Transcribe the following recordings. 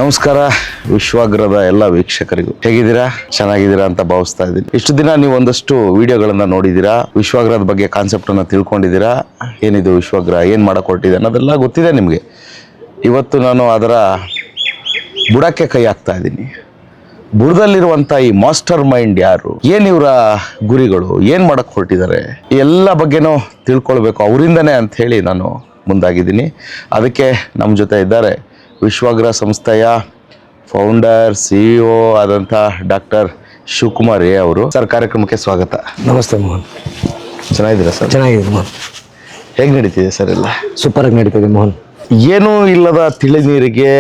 ನಮಸ್ಕಾರ ವಿಶ್ವಾಗ್ರದ ಎಲ್ಲ ವೀಕ್ಷಕರಿಗೂ ಹೇಗಿದ್ದೀರಾ, ಚೆನ್ನಾಗಿದ್ದೀರಾ ಅಂತ ಭಾವಿಸ್ತಾ ಇದ್ದೀನಿ. ಇಷ್ಟು ದಿನ ನೀವು ಒಂದಷ್ಟು ವಿಡಿಯೋಗಳನ್ನ ನೋಡಿದ್ದೀರಾ, ವಿಶ್ವಾಗ್ರದ ಬಗ್ಗೆ ಕಾನ್ಸೆಪ್ಟ್ ಅನ್ನ ತಿಳ್ಕೊಂಡಿದ್ದೀರಾ. ಏನಿದು ವಿಶ್ವಾಗ್ರ, ಏನ್ ಮಾಡಕ್ ಹೊರಟಿದೆ ಅನ್ನೋದೆಲ್ಲ ಗೊತ್ತಿದೆ ನಿಮ್ಗೆ. ಇವತ್ತು ನಾನು ಅದರ ಬುಡಕ್ಕೆ ಕೈ ಹಾಕ್ತಾ ಇದ್ದೀನಿ. ಬುಡದಲ್ಲಿರುವಂತ ಈ ಮಾಸ್ಟರ್ ಮೈಂಡ್ ಯಾರು, ಏನ್ ಇವರ ಗುರಿಗಳು, ಏನ್ ಮಾಡಕ್ ಹೊರಟಿದ್ದಾರೆ, ಎಲ್ಲ ಬಗ್ಗೆನೂ ತಿಳ್ಕೊಳ್ಬೇಕು ಅವರಿಂದನೇ ಅಂತ ಹೇಳಿ ನಾನು ಮುಂದಾಗಿದ್ದೀನಿ. ಅದಕ್ಕೆ ನಮ್ಮ ಜೊತೆ ಇದ್ದಾರೆ ವಿಶ್ವಾಗ್ರ ಸಂಸ್ಥೆಯ ಫೌಂಡರ್ CEO ಆದಂಥ ಡಾಕ್ಟರ್ ಶಿವಕುಮಾರ್ ಎ ಅವರು. ಸರ್, ಕಾರ್ಯಕ್ರಮಕ್ಕೆ ಸ್ವಾಗತ. ನಮಸ್ತೆ ಮೋಹನ್. ಚೆನ್ನಾಗಿದ್ದೀರಾ ಸರ್? ಚೆನ್ನಾಗಿದೆ ಮೋಹನ್. ಹೇಗೆ ನಡೀತಿದೆ ಸರ್? ಎಲ್ಲ ಸೂಪರ್ ಆಗಿ ನಡೀತಿದೆ ಮೋಹನ್. ಏನೂ ಇಲ್ಲದ ತಿಳಿ ನೀರಿಗೆ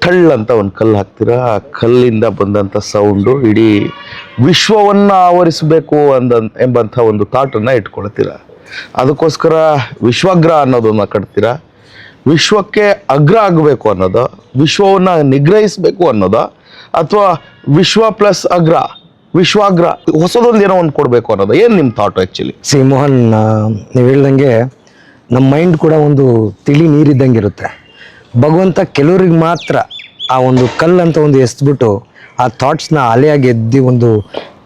ಟಳ್ ಅಂತ ಒಂದು ಕಲ್ಲು ಹಾಕ್ತೀರಾ, ಆ ಕಲ್ಲಿಂದ ಬಂದಂಥ ಸೌಂಡು ಇಡೀ ವಿಶ್ವವನ್ನು ಆವರಿಸಬೇಕು ಎಂಬಂಥ ಒಂದು ಥಾಟನ್ನು ಇಟ್ಕೊಳ್ತೀರಾ. ಅದಕ್ಕೋಸ್ಕರ ವಿಶ್ವಾಗ್ರ ಅನ್ನೋದನ್ನ ಕಟ್ತೀರಾ. ವಿಶ್ವಕ್ಕೆ ಅಗ್ರ ಆಗಬೇಕು ಅನ್ನೋದು, ವಿಶ್ವವನ್ನು ನಿಗ್ರಹಿಸಬೇಕು ಅನ್ನೋದು, ಅಥವಾ ವಿಶ್ವ ಪ್ಲಸ್ ಅಗ್ರ, ವಿಶ್ವಾಗ್ರ, ಹೊಸದೊಂದು ಏನೋ ಒಂದು ಕೊಡಬೇಕು ಅನ್ನೋದು, ಏನು ನಿಮ್ಮ ಥಾಟ್ ಆ್ಯಕ್ಚುಲಿ? ಸಿ ಮೋಹನ್, ನೀವು ಹೇಳ್ದಂಗೆ ನಮ್ಮ ಮೈಂಡ್ ಕೂಡ ಒಂದು ತಿಳಿ ನೀರಿದ್ದಂಗೆ ಇರುತ್ತೆ. ಭಗವಂತ ಕೆಲವ್ರಿಗೆ ಮಾತ್ರ ಆ ಒಂದು ಕಲ್ಲಂತ ಒಂದು ಎಸ್ಬಿಟ್ಟು ಆ ಥಾಟ್ಸ್ನ ಅಲೆಯಾಗಿ ಎದ್ದು ಒಂದು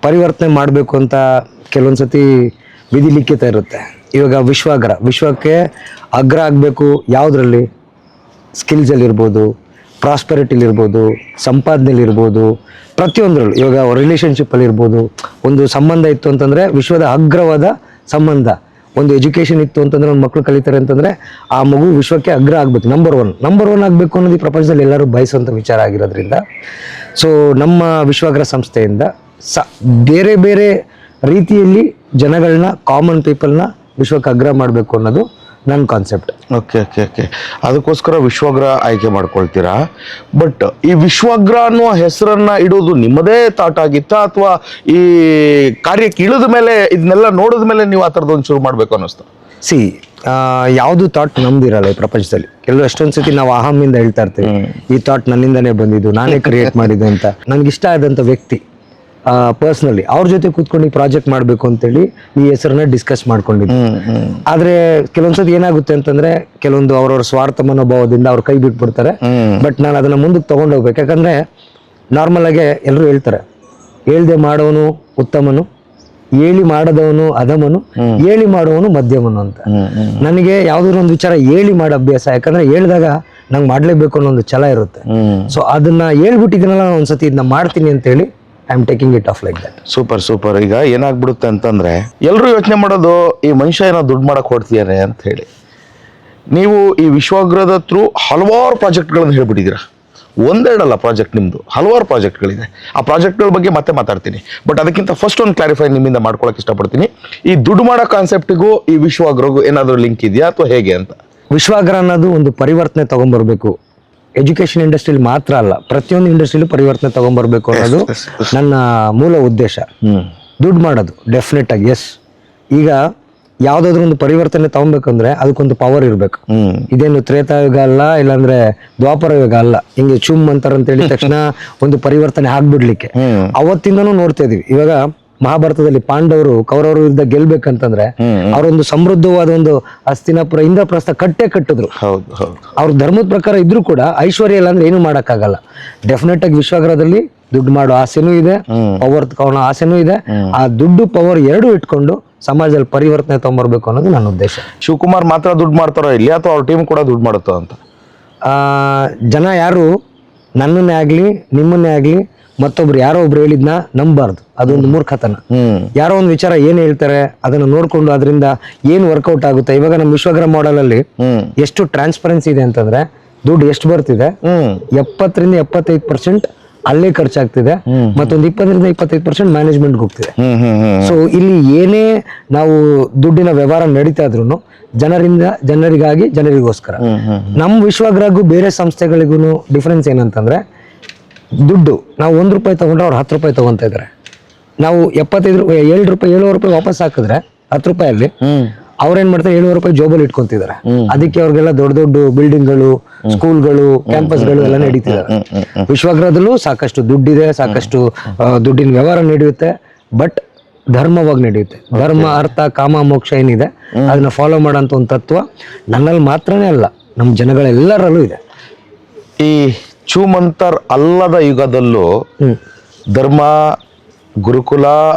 ಪರಿವರ್ತನೆ ಮಾಡಬೇಕು ಅಂತ ಕೆಲವೊಂದು ಸತಿ ವಿಧಿ ಲಿಖಿತ ಇರುತ್ತೆ. ಇವಾಗ ವಿಶ್ವಾಗ್ರ, ವಿಶ್ವಕ್ಕೆ ಅಗ್ರ ಆಗಬೇಕು ಯಾವುದರಲ್ಲಿ? ಸ್ಕಿಲ್ಸಲ್ಲಿರ್ಬೋದು, ಪ್ರಾಸ್ಪೆರಿಟಿಲಿರ್ಬೋದು, ಸಂಪಾದನೆಯಲ್ಲಿರ್ಬೋದು, ಪ್ರತಿಯೊಂದರಲ್ಲೂ. ಇವಾಗ ರಿಲೇಷನ್ಶಿಪ್ಪಲ್ಲಿರ್ಬೋದು, ಒಂದು ಸಂಬಂಧ ಇತ್ತು ಅಂತಂದರೆ ವಿಶ್ವದ ಅಗ್ರವಾದ ಸಂಬಂಧ. ಒಂದು ಎಜುಕೇಷನ್ ಇತ್ತು ಅಂತಂದರೆ ಒಂದು ಮಕ್ಕಳು ಕಲಿತಾರೆ ಅಂತಂದರೆ ಆ ಮಗು ವಿಶ್ವಕ್ಕೆ ಅಗ್ರ ಆಗಬೇಕು, ನಂಬರ್ ಒನ್ ಆಗಬೇಕು ಅನ್ನೋದು ಈ ಪ್ರಪಂಚದಲ್ಲಿ ಎಲ್ಲರೂ ಬಯಸುವಂಥ ವಿಚಾರ ಆಗಿರೋದ್ರಿಂದ ಸೊ ನಮ್ಮ ವಿಶ್ವಾಗ್ರ ಸಂಸ್ಥೆಯಿಂದ ಬೇರೆ ಬೇರೆ ರೀತಿಯಲ್ಲಿ ಜನಗಳನ್ನ, ಕಾಮನ್ ಪೀಪಲ್ನ ವಿಶ್ವಕ್ಕೆ ಅಗ್ರ ಮಾಡಬೇಕು ಅನ್ನೋದು ನನ್ನ ಕಾನ್ಸೆಪ್ಟ್. ಓಕೆ ಓಕೆ ಓಕೆ ಅದಕ್ಕೋಸ್ಕರ ವಿಶ್ವಾಗ್ರ ಆಯ್ಕೆ ಮಾಡ್ಕೊಳ್ತೀರಾ. ಬಟ್ ಈ ವಿಶ್ವಾಗ್ರ ಅನ್ನುವ ಹೆಸರನ್ನ ಇಡೋದು ನಿಮ್ಮದೇ ಥಾಟ್ ಆಗಿತ್ತಾ, ಅಥವಾ ಈ ಕಾರ್ಯಕ್ಕೆ ಇಳಿದ ಮೇಲೆ ಇದನ್ನೆಲ್ಲ ನೋಡಿದ ಮೇಲೆ ನೀವು ಆ ಥರದೊಂದು ಶುರು ಮಾಡಬೇಕು ಅನ್ನಿಸ್ತಾ? ಸಿ, ಯಾವುದು ಥಾಟ್ ನಮ್ದಿರಲ್ಲ ಈ ಪ್ರಪಂಚದಲ್ಲಿ. ಕೆಲವು ಎಷ್ಟೊಂದು ಸತಿ ನಾವು ಅಹಮ್ಮಿಂದ ಹೇಳ್ತಾ ಇರ್ತೀವಿ, ಈ ಥಾಟ್ ನನ್ನಿಂದನೇ ಬಂದಿದ್ದು, ನಾನೇ ಕ್ರಿಯೇಟ್ ಮಾಡಿದ್ದು ಅಂತ. ನನಗಿಷ್ಟ ಆದಂಥ ವ್ಯಕ್ತಿ ಪರ್ಸ್ನಲಿ ಅವ್ರ ಜೊತೆ ಕೂತ್ಕೊಂಡು ಈ ಪ್ರಾಜೆಕ್ಟ್ ಮಾಡಬೇಕು ಅಂತೇಳಿ ಈ ಹೆಸರನ್ನ ಡಿಸ್ಕಸ್ ಮಾಡ್ಕೊಂಡಿದ್ವಿ. ಆದ್ರೆ ಕೆಲವೊಂದ್ಸತಿ ಏನಾಗುತ್ತೆ ಅಂತಂದ್ರೆ ಕೆಲವೊಂದು ಅವ್ರವ್ರ ಸ್ವಾರ್ಥ ಮನೋಭಾವದಿಂದ ಅವ್ರ ಕೈ ಬಿಟ್ಬಿಡ್ತಾರೆ. ಬಟ್ ನಾನು ಅದನ್ನ ಮುಂದಕ್ಕೆ ತಗೊಂಡೋಗ್ಬೇಕು. ಯಾಕಂದ್ರೆ ನಾರ್ಮಲ್ ಆಗಿ ಎಲ್ಲರೂ ಹೇಳ್ತಾರೆ, ಹೇಳ್ದೆ ಮಾಡೋನು ಉತ್ತಮನು, ಹೇಳಿ ಮಾಡದವನು ಅಧಮನು, ಹೇಳಿ ಮಾಡುವವನು ಮಧ್ಯಮನು ಅಂತ. ನನಗೆ ಯಾವ್ದಾದ್ರು ಒಂದು ವಿಚಾರ ಹೇಳಿ ಮಾಡೋ ಅಭ್ಯಾಸ. ಯಾಕಂದ್ರೆ ಹೇಳಿದಾಗ ನಂಗೆ ಮಾಡ್ಲೇಬೇಕು ಅನ್ನೋ ಒಂದು ಛಲ ಇರುತ್ತೆ. ಸೊ ಅದನ್ನ ಹೇಳ್ಬಿಟ್ಟಿದ್ದೀನಲ್ಲ ನಾನು ಒಂದ್ಸತಿ ಇದನ್ನ ಮಾಡ್ತೀನಿ ಅಂತ ಹೇಳಿ I am taking it off like that. Super super. ಈಗ ಏನಾಗ್ಬಿಡುತ್ತೆ ಅಂತಂದ್ರೆ ಎಲ್ಲರೂ ಯೋಚನೆ ಮಾಡೋದು, ಈ ಮನುಷ್ಯ ಏನೋ ದುಡ್ಡು ಮಾಡಕ್ ಹೊಡ್ತಿದ್ದಾರೆ ಅಂತ ಹೇಳಿ. ನೀವು ಈ ವಿಶ್ವಾಗ್ರದ ಥ್ರೂ ಹಲವಾರು ಪ್ರಾಜೆಕ್ಟ್ಗಳನ್ನು ಹೇಳ್ಬಿಟ್ಟಿದ್ದೀರಾ. ಒಂದೆರಡಲ್ಲ ಪ್ರಾಜೆಕ್ಟ್ ನಿಮ್ದು, ಹಲವಾರು ಪ್ರಾಜೆಕ್ಟ್ಗಳಿದೆ. ಆ ಪ್ರಾಜೆಕ್ಟ್ಗಳ ಬಗ್ಗೆ ಮತ್ತೆ ಮಾತಾಡ್ತೀನಿ. ಬಟ್ ಅದಕ್ಕಿಂತ ಫಸ್ಟ್ ಒಂದು ಕ್ಲಾರಿಫೈ ನಿಮ್ಮಿಂದ ಮಾಡ್ಕೊಳಕ್ ಇಷ್ಟಪಡ್ತೀನಿ. ಈ ದುಡ್ಡು ಮಾಡೋ ಕಾನ್ಸೆಪ್ಟಿಗೂ ಈ ವಿಶ್ವಾಗ್ರಗೂ ಏನಾದರೂ ಲಿಂಕ್ ಇದೆಯಾ ಅಥವಾ ಹೇಗೆ ಅಂತ? ವಿಶ್ವಾಗ್ರ ಅನ್ನೋದು ಒಂದು ಪರಿವರ್ತನೆ ತಗೊಂಡ್ಬರ್ಬೇಕು. ಎಜುಕೇಶನ್ ಇಂಡಸ್ಟ್ರಿಯಲ್ಲಿ ಮಾತ್ರ ಅಲ್ಲ, ಪ್ರತಿಯೊಂದು ಇಂಡಸ್ಟ್ರಿಯಲ್ಲೂ ಪರಿವರ್ತನೆ ತಗೊಂಡ್ಬರ್ಬೇಕು ಅನ್ನೋದು ನನ್ನ ಮೂಲ ಉದ್ದೇಶ. ದುಡ್ಡು ಮಾಡೋದು ಡೆಫಿನೆಟ್ ಆಗಿ ಎಸ್. ಈಗ ಯಾವ್ದಾದ್ರು ಒಂದು ಪರಿವರ್ತನೆ ತಗೊಬೇಕಂದ್ರೆ ಅದಕ್ಕೊಂದು ಪವರ್ ಇರ್ಬೇಕು. ಇದೇನು ತ್ರೇತಾಯುಗ ಅಲ್ಲ, ಇಲ್ಲಾಂದ್ರೆ ದ್ವಾಪರ ಯುಗ ಅಲ್ಲ. ಹಿಂಗೆ ಚುಮ್ ಅಂತಾರಂತ ಹೇಳಿದ ತಕ್ಷಣ ಒಂದು ಪರಿವರ್ತನೆ ಆಗ್ಬಿಡ್ಲಿಕ್ಕೆ ಅವತ್ತಿಂದನೂ ನೋಡ್ತಾ ಇದೀವಿ. ಇವಾಗ ಮಹಾಭಾರತದಲ್ಲಿ ಪಾಂಡವರು ಕೌರವರು ವಿರುದ್ಧ ಗೆಲ್ಬೇಕಂತಂದ್ರೆ ಅವರೊಂದು ಸಮೃದ್ಧವಾದ ಒಂದು ಹಸ್ತಿನಾಪುರ ಇಂದ್ರಪ್ರಸ್ಥ ಕಟ್ಟಿದ್ರು. ಅವ್ರ ಧರ್ಮದ ಪ್ರಕಾರ ಇದ್ರೂ ಕೂಡ ಐಶ್ವರ್ಯ ಇಲ್ಲ ಅಂದ್ರೆ ಏನು ಮಾಡಕ್ಕಾಗಲ್ಲ. ಡೆಫಿನೆಟ್ ಆಗಿ ವಿಶ್ವಾಗ್ರದಲ್ಲಿ ದುಡ್ಡು ಮಾಡೋ ಆಸೆನೂ ಇದೆ, ಪವರ್ ತಗೊಳ್ಳೋ ಆಸೆನೂ ಇದೆ. ಆ ದುಡ್ಡು ಪವರ್ ಎರಡೂ ಇಟ್ಕೊಂಡು ಸಮಾಜದಲ್ಲಿ ಪರಿವರ್ತನೆ ತಗೊಂಡ್ಬರ್ಬೇಕು ಅನ್ನೋದು ನನ್ನ ಉದ್ದೇಶ. ಶಿವಕುಮಾರ್ ಮಾತ್ರ ದುಡ್ಡು ಮಾಡ್ತಾರೋ ಇಲ್ಲಿ, ಅಥವಾ ಅವ್ರ ಟೀಮ್ ಕೂಡ ದುಡ್ಡು ಮಾಡುತ್ತೋ ಅಂತ? ಜನ ಯಾರು ನನ್ನನ್ನೇ ಆಗ್ಲಿ ನಿಮ್ಮನ್ನೇ ಆಗ್ಲಿ ಮತ್ತೊಬ್ರು ಯಾರೋ ಒಬ್ರು ಹೇಳಿದ್ನ ನಂಬಾರ್ದು. ಅದೊಂದು ಮೂರ್ಖತನ. ಯಾರೋ ಒಂದು ವಿಚಾರ ಏನ್ ಹೇಳ್ತಾರೆ ಅದನ್ನ ನೋಡ್ಕೊಂಡು ಅದರಿಂದ ಏನ್ ವರ್ಕೌಟ್ ಆಗುತ್ತೆ. ಇವಾಗ ನಮ್ಮ ವಿಶ್ವಾಗ್ರ ಮಾಡೆಲ್ ಅಲ್ಲಿ ಎಷ್ಟು ಟ್ರಾನ್ಸ್ಪರೆನ್ಸಿ ಇದೆ ಅಂತಂದ್ರೆ, ದುಡ್ಡು ಎಷ್ಟು ಬರ್ತಿದೆ, 70% 75% ಅಲ್ಲೇ ಖರ್ಚಾಗ್ತಿದೆ, ಮತ್ತೊಂದು 20% 25% ಮ್ಯಾನೇಜ್ಮೆಂಟ್ ಹೋಗ್ತಿದೆ. ಸೊ ಇಲ್ಲಿ ಏನೇ ನಾವು ದುಡ್ಡಿನ ವ್ಯವಹಾರ ನಡೀತಾ ಇದ್ರು ಜನರಿಗಾಗಿ, ಜನರಿಗೋಸ್ಕರ. ನಮ್ಮ ವಿಶ್ವಾಗ್ರಗೂ ಬೇರೆ ಸಂಸ್ಥೆಗಳಿಗೂ ಡಿಫ್ರೆನ್ಸ್ ಏನಂತಂದ್ರೆ, ದುಡ್ಡು ನಾವು 1 ರೂಪಾಯಿ ತಗೊಂಡ್ರೆ ಅವ್ರು 10 ರೂಪಾಯಿ ತಗೊಂತ ಇದಾರೆ. ನಾವು 7 ರೂಪಾಯಿ ವಾಪಸ್ ಹಾಕಿದ್ರೆ 10 ರೂಪಾಯಲ್ಲಿ ಅವ್ರೇನ್ ಮಾಡ್ತಾರೆ, 7 ರೂಪಾಯಿ ಜೋಬಲ್ಲಿ ಇಟ್ಕೊಂತಿದ್ದಾರೆ. ಅದಕ್ಕೆ ಅವ್ರಿಗೆಲ್ಲ ದೊಡ್ಡ ದೊಡ್ಡ ಬಿಲ್ಡಿಂಗ್ಗಳು, ಸ್ಕೂಲ್ಗಳು, ಕ್ಯಾಂಪಸ್ಗಳು ಎಲ್ಲ ನಡೀತಿದ್ದಾರೆ. ವಿಶ್ವಾಗ್ರದಲ್ಲೂ ಸಾಕಷ್ಟು ದುಡ್ಡಿದೆ, ಸಾಕಷ್ಟು ದುಡ್ಡಿನ ವ್ಯವಹಾರ ನಡೆಯುತ್ತೆ. ಬಟ್ ಧರ್ಮವಾಗಿ ನಡೆಯುತ್ತೆ. ಧರ್ಮ, ಅರ್ಥ, ಕಾಮ, ಮೋಕ್ಷ ಏನಿದೆ ಅದನ್ನ ಫಾಲೋ ಮಾಡೋಂಥ ಒಂದು ತತ್ವ ನನ್ನಲ್ಲಿ ಮಾತ್ರನೇ ಅಲ್ಲ, ನಮ್ಮ ಜನಗಳೆಲ್ಲರಲ್ಲೂ ಇದೆ. ಈ ಚೂಮಂತರ್ ಅಲ್ಲದ ಯುಗದಲ್ಲೂ ಧರ್ಮ, ಗುರುಕುಲ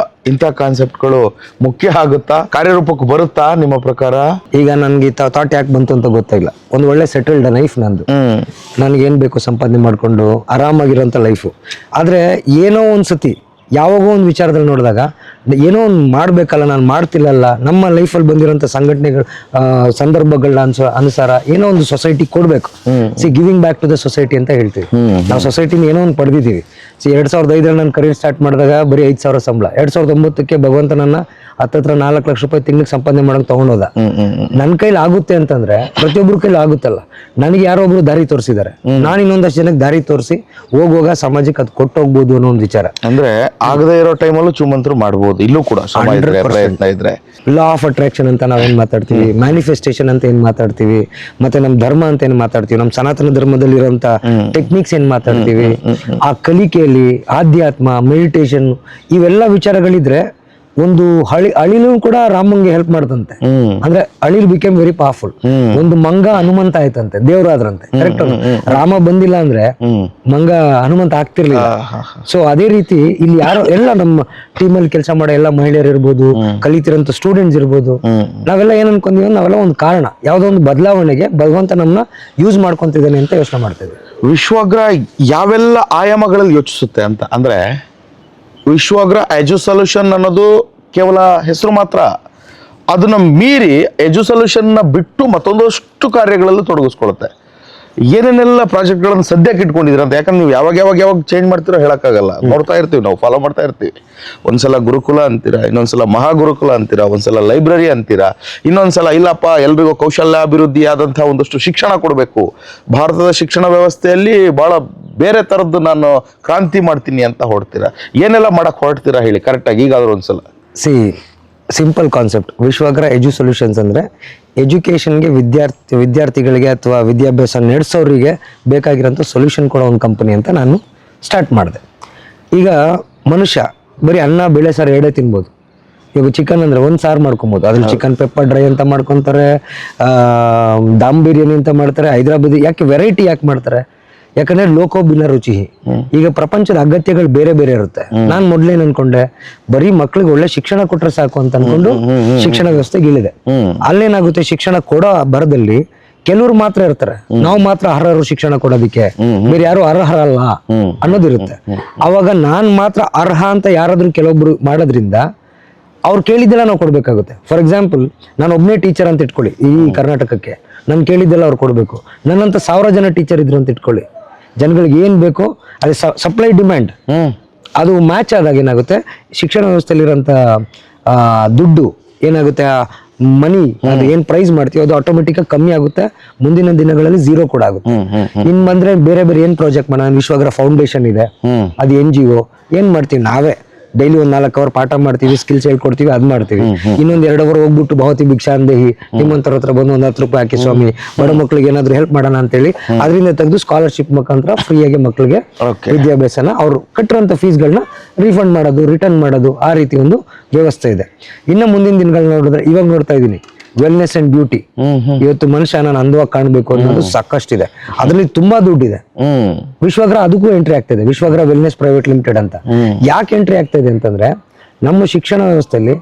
ಇಂಥ ಕಾನ್ಸೆಪ್ಟ್ಗಳು ಮುಖ್ಯ ಆಗುತ್ತಾ, ಕಾರ್ಯರೂಪಕ್ಕೆ ಬರುತ್ತಾ ನಿಮ್ಮ ಪ್ರಕಾರ? ಈಗ ನನ್ಗೆ ಥಾಟ್ ಯಾಕೆ ಬಂತು ಅಂತ ಗೊತ್ತಾಗಿಲ್ಲ. ಒಂದು ಒಳ್ಳೆ ಸೆಟಲ್ಡ್ ಲೈಫ್ ನಂದು, ನನಗೇನು ಬೇಕು ಸಂಪಾದನೆ ಮಾಡಿಕೊಂಡು ಆರಾಮಾಗಿರೋಂಥ ಲೈಫು. ಆದರೆ ಏನೋ ಒಂದು ಸತಿ ಯಾವಾಗೋ ಒಂದು ವಿಚಾರದಲ್ಲಿ ನೋಡಿದಾಗ ಏನೋ ಒಂದು ಮಾಡಬೇಕಲ್ಲ, ನಾನು ಮಾಡ್ತಿಲ್ಲಲ್ಲ, ನಮ್ಮ ಲೈಫಲ್ಲಿ ಬಂದಿರೋಂಥ ಸಂಘಟನೆಗಳು ಸಂದರ್ಭಗಳ ಅನುಸಾರ ಏನೋ ಒಂದು ಸೊಸೈಟಿ ಕೊಡಬೇಕು. Giving back to the society ಅಂತ ಹೇಳ್ತೀವಿ ನಾವು. ಸೊಸೈಟಿನ ಏನೋ ಒಂದು ಪಡೆದಿದ್ದೀವಿ. 2005 ನಾನು ಕರಿಯರ್ ಸ್ಟಾರ್ಟ್ ಮಾಡಿದಾಗ ಬರೀ 5,000 ಸಂಬಳ. 2009 ಭಗವಂತ ನನ್ನ ಹತ್ತತ್ರ 4 ಲಕ್ಷ ರೂಪಾಯಿ ತಿಂಗಳಿಗೆ ಸಂಪಾದನೆ ಮಾಡೋಕೆ ತಗೊಂಡೋದ. ನನ್ನ ಕೈಲಿ ಆಗುತ್ತೆ ಅಂತಂದ್ರೆ ಪ್ರತಿಯೊಬ್ಬರ ಕೈಲಿ ಆಗುತ್ತಲ್ಲ. ನನಗೆ ಯಾರೋ ಒಬ್ರು ದಾರಿ ತೋರಿಸಿದ್ದಾರೆ, ನಾನು ಇನ್ನೊಂದಷ್ಟು ಜನಕ್ಕೆ ದಾರಿ ತೋರಿಸಿ ಹೋಗುವಾಗ ಸಮಾಜಕ್ಕೆ ಅದು ಕೊಟ್ಟು ಹೋಗ್ಬೋದು ಅನ್ನೋ ಒಂದು ವಿಚಾರ. ಅಂದ್ರೆ ಆಗದೆ ಇರೋ ಟೈಮಲ್ಲೂ ಚೂಮಂತರು ಮಾಡ್ಬೋದು. ಇಲ್ಲೂ ಕೂಡ ಪ್ರಯತ್ನ ಇದ್ರೆ. ಲಾ ಆಫ್ ಅಟ್ರಾಕ್ಷನ್ ಅಂತ ನಾವೇನ್ ಮಾತಾಡ್ತೀವಿ, ಮ್ಯಾನಿಫೆಸ್ಟೇಷನ್ ಅಂತ ಏನ್ ಮಾತಾಡ್ತೀವಿ, ಮತ್ತೆ ನಮ್ ಧರ್ಮ ಅಂತ ಏನ್ ಮಾತಾಡ್ತೀವಿ, ನಮ್ ಸನಾತನ ಧರ್ಮದಲ್ಲಿ ಇರುವಂತ ಟೆಕ್ನಿಕ್ಸ್ ಏನ್ ಮಾತಾಡ್ತೀವಿ, ಆ ಕಲಿಕೆಯಲ್ಲಿ ಆಧ್ಯಾತ್ಮ, ಮೆಡಿಟೇಷನ್ ಇವೆಲ್ಲ ವಿಚಾರಗಳಿದ್ರೆ ಒಂದು ಅಳಿಲು ಕೂಡ ರಾಮಂಗೆ ಹೆಲ್ಪ್ ಮಾಡ್ತಂತೆ. ಅಂದ್ರೆ ಅಳಿಲ್ ಬಿಕೇಮ್ ವೆರಿ ಪವರ್ಫುಲ್. ಒಂದು ಮಂಗ ಹನುಮಂತ ಆಯ್ತಂತೆ, ದೇವರಾದ್ರಂತೆ. ಕರೆಕ್ಟ್. ರಾಮ ಬಂದಿಲ್ಲ ಅಂದ್ರೆ ಮಂಗ ಹನುಮಂತ ಆಗ್ತಿರ್ಲಿಲ್ಲ. ಸೊ ಅದೇ ರೀತಿ ಇಲ್ಲಿ ಯಾರೋ ಎಲ್ಲ ನಮ್ಮ ಟೀಮಲ್ಲಿ ಕೆಲಸ ಮಾಡೋ ಎಲ್ಲ ಮಹಿಳೆಯರು ಇರ್ಬೋದು, ಕಲಿತಿರೋಂಥ ಸ್ಟೂಡೆಂಟ್ಸ್ ಇರ್ಬೋದು, ನಾವೆಲ್ಲ ಏನ್ ಅನ್ಕೊಂತೀವಿ, ನಾವೆಲ್ಲ ಒಂದು ಕಾರಣ, ಯಾವ್ದೋ ಒಂದು ಬದಲಾವಣೆಗೆ ಭಗವಂತ ನಮ್ಮನ್ನ ಯೂಸ್ ಮಾಡ್ಕೊಂತಿದ್ದಾನೆ ಅಂತ ಯೋಚನೆ ಮಾಡ್ತಿದ್ವಿ. ವಿಶ್ವಗ್ರಹ ಯಾವೆಲ್ಲ ಆಯಾಮಗಳಲ್ಲಿ ಯೋಚಿಸುತ್ತೆ ಅಂತ ಅಂದ್ರೆ, ವಿಶ್ವಗ್ರಹ ಎಜು ಸೊಲ್ಯೂಷನ್ ಅನ್ನೋದು ಕೇವಲ ಹೆಸರು ಮಾತ್ರ. ಅದನ್ನ ಮೀರಿ ಎಜು ಸೊಲ್ಯೂಷನ್ನ ಬಿಟ್ಟು ಮತ್ತೊಂದಷ್ಟು ಕಾರ್ಯಗಳಲ್ಲೂ ತೊಡಗಿಸ್ಕೊಳುತ್ತೆ. ಏನೇನೆಲ್ಲ ಪ್ರಾಜೆಕ್ಟ್ಗಳನ್ನು ಸದ್ಯಕ್ಕೆ ಇಟ್ಕೊಂಡಿದ್ದೀರ ಅಂತ. ಯಾಕಂದ್ರೆ ನೀವು ಯಾವಾಗ ಚೇಂಜ್ ಮಾಡ್ತೀರೋ ಹೇಳಕ್ಕಾಗಲ್ಲ. ನೋಡ್ತಾ ಇರ್ತೀವಿ, ನಾವು ಫಾಲೋ ಮಾಡ್ತಾ ಇರ್ತೀವಿ. ಒಂದ್ಸಲ ಗುರುಕುಲ ಅಂತೀರಾ, ಇನ್ನೊಂದ್ಸಲ ಮಹಾಗುರುಕುಲ ಅಂತೀರಾ, ಒಂದ್ಸಲ ಲೈಬ್ರರಿ ಅಂತೀರಾ, ಇನ್ನೊಂದ್ಸಲ ಇಲ್ಲಪ್ಪ ಎಲ್ರಿಗೂ ಕೌಶಲ್ಯಾಭಿವೃದ್ಧಿ ಆದಂತಹ ಒಂದಷ್ಟು ಶಿಕ್ಷಣ ಕೊಡಬೇಕು, ಭಾರತದ ಶಿಕ್ಷಣ ವ್ಯವಸ್ಥೆಯಲ್ಲಿ ಬಹಳ ಬೇರೆ ಥರದ್ದು ನಾನು ಕ್ರಾಂತಿ ಮಾಡ್ತೀನಿ ಅಂತ ಹೊರಡ್ತೀರಾ. ಏನೆಲ್ಲ ಮಾಡಕ್ ಹೊರಡ್ತೀರಾ ಹೇಳಿ ಕರೆಕ್ಟಾಗಿ ಈಗಾದ್ರೂ ಒಂದ್ಸಲ. Simple concept. Vishwagraha edu solutions ಅಂದರೆ ಎಜುಕೇಷನ್ಗೆ ವಿದ್ಯಾರ್ಥಿಗಳಿಗೆ ಅಥವಾ ವಿದ್ಯಾಭ್ಯಾಸ ನಡೆಸೋರಿಗೆ ಬೇಕಾಗಿರೋಂಥ ಸೊಲ್ಯೂಷನ್ ಕೊಡೋ ಒಂದು ಕಂಪನಿ ಅಂತ ನಾನು ಸ್ಟಾರ್ಟ್ ಮಾಡಿದೆ. ಈಗ ಮನುಷ್ಯ ಬರೀ ಅನ್ನ ಬೇಳೆ ಸಾರು ಎರಡೇ ತಿನ್ಬೋದು. ಇವಾಗ ಚಿಕನ್ ಅಂದರೆ ಒಂದು ಸಾರು ಮಾಡ್ಕೊಬೋದು. ಅದ್ರಲ್ಲಿ ಚಿಕನ್ ಪೆಪ್ಪರ್ ಡ್ರೈ ಅಂತ ಮಾಡ್ಕೊತಾರೆ, ದಮ್ ಬಿರಿಯಾನಿ ಅಂತ ಮಾಡ್ತಾರೆ, ಹೈದ್ರಾಬಾದಿ. ಯಾಕೆ ವೆರೈಟಿ ಯಾಕೆ ಮಾಡ್ತಾರೆ? ಯಾಕಂದ್ರೆ ಲೋಕೋ ಭಿನ್ನ ರುಚಿ. ಈಗ ಪ್ರಪಂಚದ ಅಗತ್ಯಗಳು ಬೇರೆ ಬೇರೆ ಇರುತ್ತೆ. ನಾನ್ ಮೊದ್ಲೇನ್ ಅನ್ಕೊಂಡೆ, ಬರೀ ಮಕ್ಳಿಗೆ ಒಳ್ಳೆ ಶಿಕ್ಷಣ ಕೊಟ್ರೆ ಸಾಕು ಅಂತ ಅನ್ಕೊಂಡು ಶಿಕ್ಷಣ ವ್ಯವಸ್ಥೆಗೆ ಇಳಿದೆ. ಅಲ್ಲೇನಾಗುತ್ತೆ, ಶಿಕ್ಷಣ ಕೊಡೋ ಬರದಲ್ಲಿ ಕೆಲವ್ರು ಮಾತ್ರ ಇರ್ತಾರೆ, ನಾವು ಮಾತ್ರ ಅರ್ಹರು ಶಿಕ್ಷಣ ಕೊಡೋದಿಕ್ಕೆ, ಬೇರೆ ಯಾರು ಅರ್ಹರಲ್ಲ ಅನ್ನೋದಿರುತ್ತೆ. ಅವಾಗ ನಾನ್ ಮಾತ್ರ ಅರ್ಹ ಅಂತ ಯಾರಾದ್ರೂ ಕೆಲವೊಬ್ರು ಮಾಡೋದ್ರಿಂದ ಅವ್ರು ಕೇಳಿದ್ದೆಲ್ಲ ನಾವು ಕೊಡ್ಬೇಕಾಗುತ್ತೆ. ಫಾರ್ ಎಕ್ಸಾಂಪಲ್, ನಾನು ಒಬ್ಬನೇ ಟೀಚರ್ ಅಂತ ಇಟ್ಕೊಳ್ಳಿ ಈ ಕರ್ನಾಟಕಕ್ಕೆ, ನಾನು ಕೇಳಿದ್ದೆಲ್ಲ ಅವ್ರು ಕೊಡಬೇಕು. ನನ್ನಂತ 1000 ಜನ ಟೀಚರ್ ಇದ್ರು ಅಂತ ಇಟ್ಕೊಳ್ಳಿ, ಜನಗಳಿಗೆ ಏನ್ ಬೇಕು ಅದೇ ಸಪ್ಲೈ ಡಿಮ್ಯಾಂಡ್ ಅದು ಮ್ಯಾಚ್ ಆದಾಗ ಏನಾಗುತ್ತೆ, ಶಿಕ್ಷಣ ವ್ಯವಸ್ಥೆಯಲ್ಲಿರೋಂಥ ದುಡ್ಡು ಏನಾಗುತ್ತೆ, ಮನಿ ಅದು ಏನ್ ಪ್ರೈಸ್ ಮಾಡ್ತೀವಿ ಅದು ಆಟೋಮೆಟಿಕ್ ಕಮ್ಮಿ ಆಗುತ್ತೆ. ಮುಂದಿನ ದಿನಗಳಲ್ಲಿ ಝೀರೋ ಕೂಡ ಆಗುತ್ತೆ. ಇನ್ ಬಂದ್ರೆ ಬೇರೆ ಬೇರೆ ಏನ್ ಪ್ರಾಜೆಕ್ಟ್ ಮಾಡೋಣ, ವಿಶ್ವಗ್ರಹ ಫೌಂಡೇಶನ್ ಇದೆ, ಅದು NGO. ಏನ್ ಮಾಡ್ತೀವಿ ನಾವೇ ಡೈಲಿ 1 4 ಅವರ್ ಪಾಠ ಮಾಡ್ತೀವಿ, ಸ್ಕಿಲ್ಸ್ ಹೇಳ್ಕೊಡ್ತೀವಿ, ಅದ್ ಮಾಡ್ತೀವಿ. ಇನ್ನೊಂದ್ 2 ಅವರ್ ಹೋಗ್ಬಿಟ್ಟು ಭವತಿ ಭಿಕ್ಷಾಂದೇಹಿ ನಿಮ್ಮಂತರ ಹತ್ರ ಬಂದು 1 10 ರೂಪಾಯಿ ಹಾಕಿ ಸ್ವಾಮಿ ಬಡ ಮಕ್ಳಿಗೆ ಏನಾದ್ರು ಹೆಲ್ಪ್ ಮಾಡೋಣ ಅಂತೇಳಿ ಅದರಿಂದ ತೆಗೆದು ಸ್ಕಾಲರ್ಶಿಪ್ ಮುಖಾಂತರ ಫ್ರೀಯಾಗಿ ಮಕ್ಳಿಗೆ ವಿದ್ಯಾಭ್ಯಾಸನ ಅವ್ರು ಕಟ್ಟಿರೋಂಥ ಫೀಸ್ಗಳನ್ನ ರೀಫಂಡ್ ಮಾಡೋದು, ರಿಟರ್ನ್ ಮಾಡೋದು, ಆ ರೀತಿ ಒಂದು ವ್ಯವಸ್ಥೆ ಇದೆ. ಇನ್ನು ಮುಂದಿನ ದಿನಗಳನ್ನ ನೋಡಿದ್ರೆ ಇವಾಗ ನೋಡ್ತಾ ಇದೀನಿ ವೆಲ್ನೆಸ್ ಅಂಡ್ ಬ್ಯೂಟಿ. ಇವತ್ತು ಮನುಷ್ಯ ನಾನು ಅಂದವಾಗಿ ಕಾಣ್ಬೇಕು ಅನ್ನೋದು ಸಾಕಷ್ಟಿದೆ, ಅದ್ರಲ್ಲಿ ತುಂಬಾ ದುಡ್ಡಿದೆ. ವಿಶ್ವಗ್ರಹ ಅದಕ್ಕೂ ಎಂಟ್ರಿ ಆಗ್ತಿದೆ, ವಿಶ್ವಗ್ರಹ ವೆಲ್ನೆಸ್ ಪ್ರೈವೇಟ್ ಲಿಮಿಟೆಡ್ ಅಂತ. ಯಾಕೆ ಎಂಟ್ರಿ ಆಗ್ತಾ ಇದೆ ಅಂತಂದ್ರೆ, ನಮ್ಮ ಶಿಕ್ಷಣ ವ್ಯವಸ್ಥೆಯಲ್ಲಿ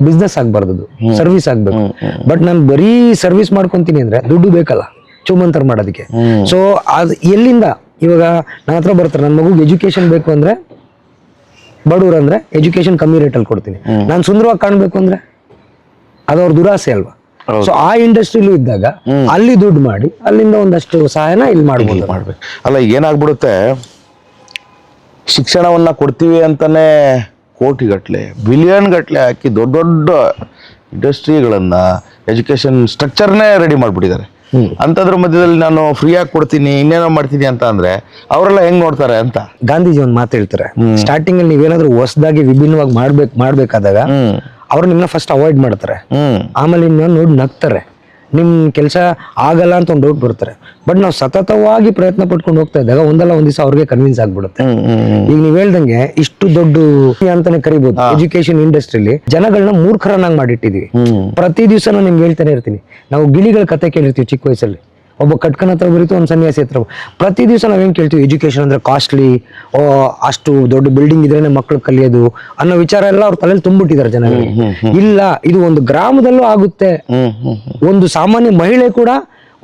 ಬಿಸ್ನೆಸ್ ಆಗ್ಬಾರ್ದು, ಸರ್ವಿಸ್ ಆಗ್ಬೇಕು. ಬಟ್ ನಾನು ಬರೀ ಸರ್ವಿಸ್ ಮಾಡ್ಕೊಂತೀನಿ ಅಂದ್ರೆ ದುಡ್ಡು ಬೇಕಲ್ಲ ಚೂಮಂತರ್ ಮಾಡೋದಕ್ಕೆ. ಸೊ ಅದು ಎಲ್ಲಿಂದ ಇವಾಗ ನನ್ನ ಹತ್ರ ಬರ್ತಾರೆ, ನನ್ನ ಮಗುಗೆ ಎಜುಕೇಶನ್ ಬೇಕು ಅಂದ್ರೆ, ಬಡವ್ರು ಅಂದ್ರೆ ಎಜುಕೇಶನ್ ಕಮ್ಮಿ ರೇಟಲ್ಲಿ ಕೊಡ್ತೀನಿ. ನಾನು ಸುಂದರವಾಗಿ ಕಾಣ್ಬೇಕು ಅಂದ್ರೆ ಅದು ಅವ್ರ ದುರಾಸೆ ಅಲ್ವಾ. ಸೊ ಆ ಇಂಡಸ್ಟ್ರಿಲೂ ಇದ್ದಾಗ ಅಲ್ಲಿ ದುಡ್ಡು ಮಾಡಿ ಅಲ್ಲಿಂದ ಒಂದಷ್ಟು ಸಹಾಯನ ಇಲ್ಲಿ ಮಾಡ್ಬೋದು. ಅಲ್ಲ, ಏನಾಗ್ಬಿಡುತ್ತೆ, ಶಿಕ್ಷಣವನ್ನ ಕೊಡ್ತೀವಿ ಅಂತಾನೆ ಕೋಟಿಗಟ್ಲೆ ಬಿಲಿಯನ್ ಗಟ್ಲೆ ಹಾಕಿ ದೊಡ್ಡ ದೊಡ್ಡ ಇಂಡಸ್ಟ್ರಿಗಳನ್ನ ಎಜುಕೇಶನ್ ಸ್ಟ್ರಕ್ಚರ್ನೇ ರೆಡಿ ಮಾಡ್ಬಿಟ್ಟಿದ್ದಾರೆ. ಅಂತದ್ರ ಮಧ್ಯದಲ್ಲಿ ನಾನು ಫ್ರೀಯಾಗಿ ಕೊಡ್ತೀನಿ, ಇನ್ನೇನೋ ಮಾಡ್ತೀನಿ ಅಂತ ಅಂದ್ರೆ ಅವರೆಲ್ಲ ಹೆಂಗ್ ನೋಡ್ತಾರೆ ಅಂತ. ಗಾಂಧೀಜಿ ಒಂದು ಮಾತು ಹೇಳ್ತಾರೆ, ಸ್ಟಾರ್ಟಿಂಗ್ ಅಲ್ಲಿ ನೀವೇನಾದ್ರೂ ಹೊಸದಾಗಿ ವಿಭಿನ್ನವಾಗಿ ಮಾಡ್ಬೇಕಾದಾಗ ಅವ್ರು ನಿಮ್ನ ಫಸ್ಟ್ ಅವಾಯ್ಡ್ ಮಾಡ್ತಾರೆ, ಆಮೇಲೆ ನಿಮ್ನ ನೋಡಿ ನಗ್ತಾರೆ, ನಿಮ್ ಕೆಲಸ ಆಗಲ್ಲ ಅಂತ ಒಂದು ಡೌಟ್ ಬರ್ತಾರೆ. ಬಟ್ ನಾವು ಸತತವಾಗಿ ಪ್ರಯತ್ನ ಪಟ್ಕೊಂಡು ಹೋಗ್ತಾ ಇದ್ದಾಗ ಒಂದಲ್ಲ ಒಂದ್ ದಿವಸ ಅವ್ರಿಗೆ ಕನ್ವಿನ್ಸ್ ಆಗ್ಬಿಡುತ್ತೆ. ಈಗ ನೀವ್ ಹೇಳ್ದಂಗೆ ಇಷ್ಟು ದೊಡ್ಡ ಅಂತಾನೆ ಕರಿಬಹುದು ಎಜುಕೇಶನ್ ಇಂಡಸ್ಟ್ರಿಲಿ ಜನಗಳನ್ನ ಮೂರ್ಖರನ್ನಾಗಿ ಮಾಡಿಟ್ಟಿದೀವಿ. ಪ್ರತಿ ದಿವಸ ನಾನು ನಿಮ್ಗೆ ಹೇಳ್ತಾನೆ ಇರ್ತೀನಿ, ನಾವು ಗಿಳಿಗಳ ಕತೆ ಕೇಳಿರ್ತೀವಿ ಚಿಕ್ಕ ವಯಸ್ಸಲ್ಲಿ, ಒಬ್ಬ ಕಟ್ಕನ ಹತ್ರ ಬರೀತು, ಒಂದು ಸನ್ಯಾಸಿ ಹತ್ರ ಪ್ರತಿ ದಿವಸ ನಾವೇನ್ ಕೇಳ್ತೀವಿ, ಎಜುಕೇಶನ್ ಅಂದ್ರೆ ಕಾಸ್ಟ್ಲಿ, ಅಷ್ಟು ದೊಡ್ಡ ಬಿಲ್ಡಿಂಗ್ ಇದ್ರೇನೆ ಮಕ್ಕಳು ಕಲಿಯೋದು ಅನ್ನೋ ವಿಚಾರ ಎಲ್ಲ ಅವ್ರ ತಲೆಯಲ್ಲಿ ತುಂಬಿಟ್ಟಿದ್ದಾರೆ ಜನಗಳಿಗೆ. ಇಲ್ಲ, ಇದು ಒಂದು ಗ್ರಾಮದಲ್ಲೂ ಆಗುತ್ತೆ. ಒಂದು ಸಾಮಾನ್ಯ ಮಹಿಳೆ ಕೂಡ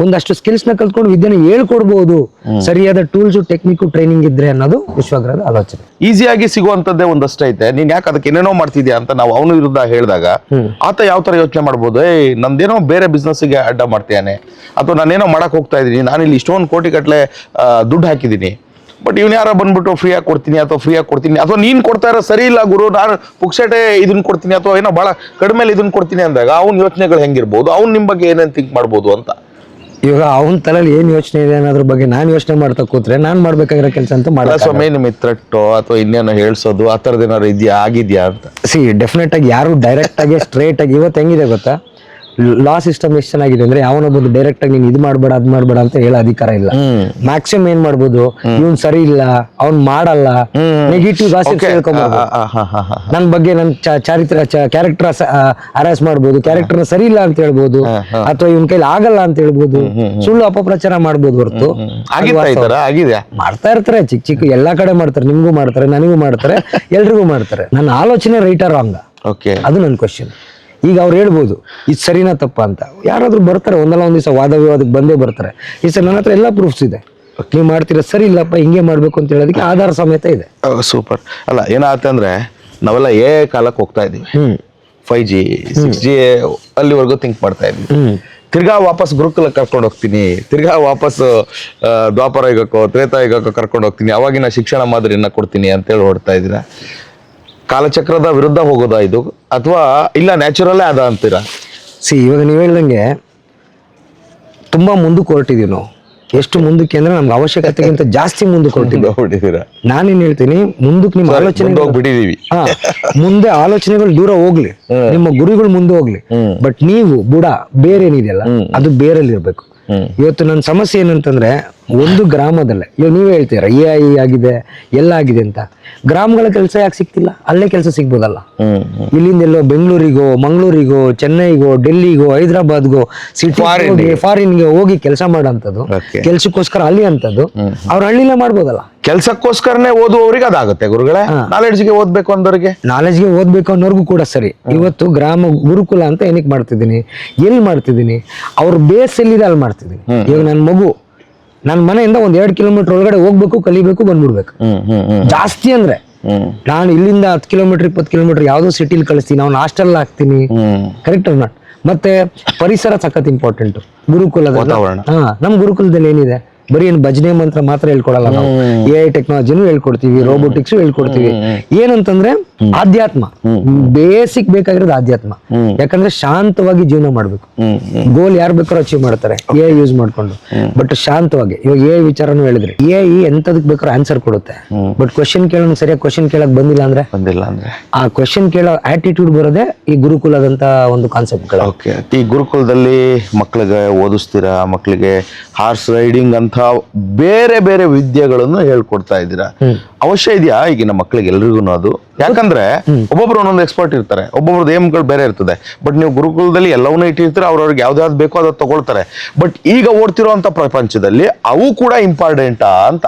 ಒಂದಷ್ಟು ಸ್ಕಿಲ್ಸ್ ನ ಕಲ್ತ್ಕೊಂಡು ವಿದ್ಯೆನ ಹೇಳ್ಕೊಡ್ಬಹುದು, ಸರಿಯಾದ ಟೂಲ್ಸ್, ಟೆಕ್ನಿಕ್, ಟ್ರೈನಿಂಗ್ ಇದ್ರೆ ಅನ್ನೋದು ವಿಶ್ವಗ್ರಹದ ಆಲೋಚನೆ. ಈಸಿಯಾಗಿ ಸಿಗುವಂತದ್ದೇ ಒಂದಷ್ಟು ಐತೆ. ನೀನ್ ಯಾಕೆ ಅದಕ್ಕೆ ಏನೇನೋ ಮಾಡ್ತಿದ್ಯಾ ಅಂತ ನಾವು ಅವನ ವಿರುದ್ಧ ಹೇಳಿದಾಗ ಆತ ಯಾವ ತರ ಯೋಚನೆ ಮಾಡ್ಬೋದು, ನಂದೇನೋ ಬೇರೆ ಬಿಸ್ನೆಸ್ ಗೆ ಅಡ್ಡ ಮಾಡ್ತೇನೆ, ಅಥವಾ ನಾನೇನೋ ಮಾಡಕ್ ಹೋಗ್ತಾ ಇದೀನಿ, ನಾನು ಇಲ್ಲಿ ಇಷ್ಟೊಂದು ಕೋಟಿ ಗಟ್ಟಲೆ ದುಡ್ಡು ಹಾಕಿದೀನಿ, ಬಟ್ ಇವ್ನ ಯಾರ ಬಂದ್ಬಿಟ್ಟು ಫ್ರೀಯಾಗಿ ಕೊಡ್ತೀನಿ ಅಥವಾ ನೀನ್ ಕೊಡ್ತಾ ಇರೋ ಸರಿ ಇಲ್ಲ ಗುರು, ನಾನು ಪುಕ್ಸಟೆ ಇದನ್ನ ಕೊಡ್ತೀನಿ ಅಥವಾ ಏನೋ ಬಹಳ ಕಡಿಮೆ ಇದನ್ನ ಕೊಡ್ತೀನಿ ಅಂದಾಗ ಅವ್ನ ಯೋಚನೆಗಳು ಹೆಂಗಿರ್ಬೋದು, ಅವ್ನ್ ನಿಮ್ ಬಗ್ಗೆ ಏನೇನ್ ಥಿಂಕ್ ಮಾಡ್ಬೋದು ಅಂತ. ಇವಾಗ ಅವನ ತಲೆಯಲ್ಲಿ ಏನ್ ಯೋಚನೆ ಇದೆ ಅನ್ನೋದ್ರ ಬಗ್ಗೆ ನಾನು ಯೋಚನೆ ಮಾಡ್ತಾ ಕೂತ್ರೆ ನಾನ್ ಮಾಡ್ಬೇಕಾಗಿರೋ ಕೆಲಸ ಅಂತ ಸ್ವಾಮಿ ನಿಮ್ ಥ್ರೆಟ್ ಅಥವಾ ಇನ್ನೇನೋ ಹೇಳ್ಸೋದು ಆ ಥರದ್ದು ಏನಾರು ಆಗಿದ್ಯಾ ಅಂತ. ಡೆಫಿನೆಟ್ ಆಗಿ ಯಾರು ಡೈರೆಕ್ಟ್ ಆಗಿ ಸ್ಟ್ರೇಟ್ ಆಗಿ ಇವತ್ತು ಹೆಂಗಿದೆ ಗೊತ್ತಾ, ಲಾ ಸಿಸ್ಟಮ್ ಎಷ್ಟು ಚೆನ್ನಾಗಿದೆ ಅಂದ್ರೆ ಯಾವನೊಬ್ಬ ಡೈರೆಕ್ಟ್ ಆಗಿ ನೀನ್ ಇದು ಮಾಡ್ಬೇಡ ಅದ್ ಮಾಡ್ಬೇಡ ಅಂತ ಹೇಳೋ ಅಧಿಕಾರ ಇಲ್ಲ. ಮ್ಯಾಕ್ಸಿಮಮ್ ಏನ್ ಮಾಡ್ಬೋದು, ಇವ್ನ್ ಸರಿ ಇಲ್ಲ, ಅವ್ನ್ ಮಾಡಲ್ಲ, ನೆಗೆಟಿವ್ ಗಾಸಿಪ್ಸ್ ಹೇಳ್ಕೊಂಡ್ಬರ್ಬೋದು. ನನ್ ಬಗ್ಗೆ ನನ್ ಚಾರಿತ್ರ ಕ್ಯಾರೆಕ್ಟರ್ ಹರಾಸ್ ಮಾಡ್ಬೋದು, ಕ್ಯಾರೆಕ್ಟರ್ ಸರಿ ಇಲ್ಲ ಅಂತ ಹೇಳ್ಬೋದು, ಅಥವಾ ಇವನ್ ಕೈಲಿ ಆಗಲ್ಲ ಅಂತ ಹೇಳ್ಬೋದು, ಸುಳ್ಳು ಅಪಪ್ರಚಾರ ಮಾಡ್ಬೋದು. ಹೊರತು ಮಾಡ್ತಾ ಇರ್ತಾರೆ, ಚಿಕ್ಕ ಚಿಕ್ಕ ಎಲ್ಲಾ ಕಡೆ ಮಾಡ್ತಾರೆ, ನಿಮ್ಗೂ ಮಾಡ್ತಾರೆ, ನನಗೂ ಮಾಡ್ತಾರೆ, ಎಲ್ರಿಗೂ ಮಾಡ್ತಾರೆ. ನನ್ನ ಆಲೋಚನೆ ರೈಟ್ ಆರ್ ರಾಂಗ್, ಅದು ನನ್ ಕ್ವಶನ್. ಈಗ ಅವ್ರು ಹೇಳ್ಬೋದು ಇದು ಸರಿನಾ ತಪ್ಪ ಅಂತ, ಯಾರಾದ್ರೂ ಬರ್ತಾರೆ ಒಂದಲ್ಲ ಒಂದ್ ದಿವಸ ವಾದ ವಿವಾದಕ್ಕೆ ಬಂದೇ ಬರ್ತಾರೆ. ಈ ಸರ್ ನನ್ನ ಹತ್ರ ಎಲ್ಲ ಪ್ರೂಫ್ಸ್ ಇದೆ, ನೀವು ಮಾಡ್ತೀರಾ ಸರಿ ಇಲ್ಲಪ್ಪ ಹಿಂಗೆ ಮಾಡ್ಬೇಕು ಅಂತ ಹೇಳೋದಕ್ಕೆ ಆಧಾರ ಸಮೇತ ಇದೆ. ಸೂಪರ್. ಅಲ್ಲ ಏನಾಗ್ತಂದ್ರೆ ನಾವೆಲ್ಲ ಕಾಲಕ್ಕೆ ಹೋಗ್ತಾ ಇದೀವಿ, 5G 6G ಅಲ್ಲಿವರೆಗೂ ಥಿಂಕ್ ಮಾಡ್ತಾ ಇದ್ವಿ. ತಿರ್ಗಾ ವಾಪಸ್ ಗುರುಕುಲ ಕರ್ಕೊಂಡು ಹೋಗ್ತೀನಿ, ತಿರ್ಗಾ ವಾಪಸ್ ದ್ವಾಪರ ಯುಗಕ್ಕೋ ತ್ರೇತಾಯುಗಕ್ಕೋ ಕರ್ಕೊಂಡು ಹೋಗ್ತೀನಿ, ಅವಾಗಿನ ಶಿಕ್ಷಣ ಮಾದರಿಯನ್ನ ಕೊಡ್ತೀನಿ ಅಂತೇಳಿ ಹೊಡ್ತಾ ಇದ್ದೀರಾ. ಕಾಲಚಕ್ರದ ವಿರುದ್ಧ ಹೋಗೋದಾ ಇದು, ಅಥವಾ ಇಲ್ಲ ನ್ಯಾಚುರಲ್ಲೇ ಅದ ಅಂತೀರಾ? ಇವಾಗ ನೀವು ಹೇಳ್ದಂಗೆ ತುಂಬಾ ಮುಂದಕ್ಕೆ ಹೊರಟಿದೀವಿ ನಾವು. ಎಷ್ಟು ಮುಂದಕ್ಕೆ ಅಂದ್ರೆ ನಮ್ಗೆ ಅವಶ್ಯಕತೆಗಿಂತ ಜಾಸ್ತಿ ಮುಂದಕ್ಕೆ ಹೊರಟಿದ್ದೀರಾ. ನಾನೇನ್ ಹೇಳ್ತೀನಿ, ಮುಂದಕ್ಕೆ ನಿಮ್ಮ ಆಲೋಚನೆ ಬಿಟ್ಟಿದೀವಿ, ಮುಂದೆ ಆಲೋಚನೆಗಳು ದೂರ ಹೋಗ್ಲಿ, ನಿಮ್ಮ ಗುರಿಗಳು ಮುಂದೆ ಹೋಗ್ಲಿ, ಬಟ್ ನೀವು ಬುಡ ಬೇರೆ ಏನಿದೆಯಲ್ಲ ಅದು ಬೇರೆಲ್ಲಿ ಇರ್ಬೇಕು. ಇವತ್ತು ನನ್ನ ಸಮಸ್ಯೆ ಏನಂತಂದ್ರೆ, ಒಂದು ಗ್ರಾಮದಲ್ಲೇ ಇವಾಗ ನೀವೇ ಹೇಳ್ತೀರ AI ಆಗಿದೆ ಎಲ್ಲ ಆಗಿದೆ ಅಂತ, ಗ್ರಾಮಗಳ ಕೆಲಸ ಯಾಕೆ ಸಿಗ್ತಿಲ್ಲ? ಅಲ್ಲೇ ಕೆಲಸ ಸಿಗ್ಬೋದಲ್ಲ. ಇಲ್ಲಿಂದ ಎಲ್ಲೋ ಬೆಂಗಳೂರಿಗೋ, ಮಂಗಳೂರಿಗೋ, ಚೆನ್ನೈಗೋ, ಡೆಲ್ಲಿಗೋ, ಹೈದರಾಬಾದ್ಗೋ, ಸಿಟಿ ಫಾರಿನ್ಗೆ ಹೋಗಿ ಕೆಲಸ ಮಾಡೋಂಥದ್ದು, ಕೆಲ್ಸಕ್ಕೋಸ್ಕರ ಅಲ್ಲಿ ಅಂತದ್ದು ಅವ್ರ ಹಳ್ಳಿಲೇ ಮಾಡ್ಬೋದಲ್ಲ. ಕೆಲ್ಸಕ್ಕೋಸ್ಕರನೇ ಓದುವವರಿಗೆ ಅದಾಗುತ್ತೆ ಗುರುಗಳೇ, ನಾಲೆಡ್ಜ್ಗೆ ಓದ್ಬೇಕು ಅಂದವ್ರಿಗೆ, ನಾಲೆಡ್ಜ್ಗೆ ಓದ್ಬೇಕು ಅನ್ನೋರ್ಗು ಕೂಡ ಸರಿ. ಇವತ್ತು ಗ್ರಾಮ ಗುರುಕುಲ ಅಂತ ಏನಕ್ಕೆ ಮಾಡ್ತಿದ್ದೀನಿ, ಎಲ್ಲಿ ಮಾಡ್ತಿದ್ದೀನಿ, ಅವ್ರ ಬೇಸ್ ಎಲ್ಲಿದೆ ಅಲ್ಲಿ ಮಾಡ್ತಿದ್ದೀನಿ. ಇವಾಗ ನನ್ನ ಮಗು ನನ್ನ ಮನೆಯಿಂದ 1-2 ಕಿಲೋಮೀಟರ್ ಒಳಗಡೆ ಹೋಗ್ಬೇಕು, ಕಲಿಬೇಕು, ಬಂದ್ಬಿಡ್ಬೇಕು. ಜಾಸ್ತಿ ಅಂದ್ರೆ ನಾನು ಇಲ್ಲಿಂದ 10 ಕಿಲೋಮೀಟರ್ 20 ಕಿಲೋಮೀಟರ್ ಯಾವ್ದೋ ಸಿಟಿಲಿ ಕಳಿಸ್ತೀನಿ, ಅವ್ನ ಹಾಸ್ಟೆಲ್ ಹಾಕ್ತೀನಿ. ಕರೆಕ್ಟ್ ಅಲ್ಲ? ಮತ್ತೆ ಪರಿಸರ ಸಖತ್ ಇಂಪಾರ್ಟೆಂಟ್ ಗುರುಕುಲದ. ನಮ್ ಗುರುಕುಲದಲ್ಲಿ ಏನಿದೆ, ಬರೀ ಏನು ಭಜನೆ ಮಂತ್ರ ಮಾತ್ರ ಹೇಳ್ಕೊಡಲ್ಲ ನಾವು, AI ಟೆಕ್ನಾಲಜಿನೂ ಹೇಳ್ಕೊಡ್ತೀವಿ, ರೋಬೋಟಿಕ್ಸ್ ಹೇಳ್ಕೊಡ್ತೀವಿ. ಏನಂತಂದ್ರೆ ಆಧ್ಯಾತ್ಮ, ಬೇಸಿಕ್ ಬೇಕಾಗಿರೋದು ಆಧ್ಯಾತ್ಮ. ಯಾಕಂದ್ರೆ ಶಾಂತವಾಗಿ ಜೀವನ ಮಾಡ್ಬೇಕು. ಗೋಲ್ ಯಾರು ಬೇಕಾದ್ರೂ ಅಚೀವ್ ಮಾಡ್ತಾರೆ AI ಯೂಸ್ ಮಾಡ್ಕೊಂಡು, ಬಟ್ ಶಾಂತವಾಗಿ. ಇವಾಗ AI ವಿಚಾರನೂ ಹೇಳಿದ್ರಿ, AI ಎಂತದಕ್ ಬೇಕಾದ್ರೂ ಆನ್ಸರ್ ಕೊಡುತ್ತೆ, ಬಟ್ ಕ್ವಶನ್ ಕೇಳೋಣ ಸರಿಯಾಗಿ ಕ್ವಶನ್ ಕೇಳಕ್ ಬಂದಿಲ್ಲ ಅಂದ್ರೆ ಆ ಕ್ವಶನ್ ಕೇಳೋ ಆಟಿಟ್ಯೂಡ್ ಬರೋದೇ ಈ ಗುರುಕುಲದಂತ ಒಂದು ಕಾನ್ಸೆಪ್ಟ್ಗಳು. ಈ ಗುರುಕುಲದಲ್ಲಿ ಮಕ್ಕಳಿಗೆ ಓದಿಸ್ತೀರಾ, ಮಕ್ಕಳಿಗೆ ಹಾರ್ಸ್ ರೈಡಿಂಗ್ ಅಂತ ಬೇರೆ ಬೇರೆ ವಿದ್ಯೆಗಳನ್ನು ಹೇಳ್ಕೊಡ್ತಾ ಇದ್ದೀರಾ. ಅವಶ್ಯ ಇದೆಯಾ ಈಗಿನ ಮಕ್ಕಳಿಗೆ ಎಲ್ರಿಗೂ ಅದು? ಯಾಕಂದ್ರೆ ಒಬ್ಬೊಬ್ರು ಒಂದೊಂದು ಎಕ್ಸ್ಪರ್ಟ್ ಇರ್ತಾರೆ, ಒಬ್ಬೊಬ್ರದ್ದು ಏಮ್ಗಳು ಬೇರೆ ಇರ್ತದೆ. ಬಟ್ ನೀವು ಗುರುಕುಲದಲ್ಲಿ ಎಲ್ಲವನ್ನೂ ಇಟ್ಟಿರ್ತೀರ, ಅವ್ರವ್ರಿಗೆ ಯಾವ್ದಾವ್ದು ಬೇಕೋ ಅದನ್ನ ತಗೊಳ್ತಾರೆ. ಬಟ್ ಈಗ ಓಡ್ತಿರೋಂಥ ಪ್ರಪಂಚದಲ್ಲಿ ಅವು ಕೂಡ ಇಂಪಾರ್ಟೆಂಟಾ ಅಂತ.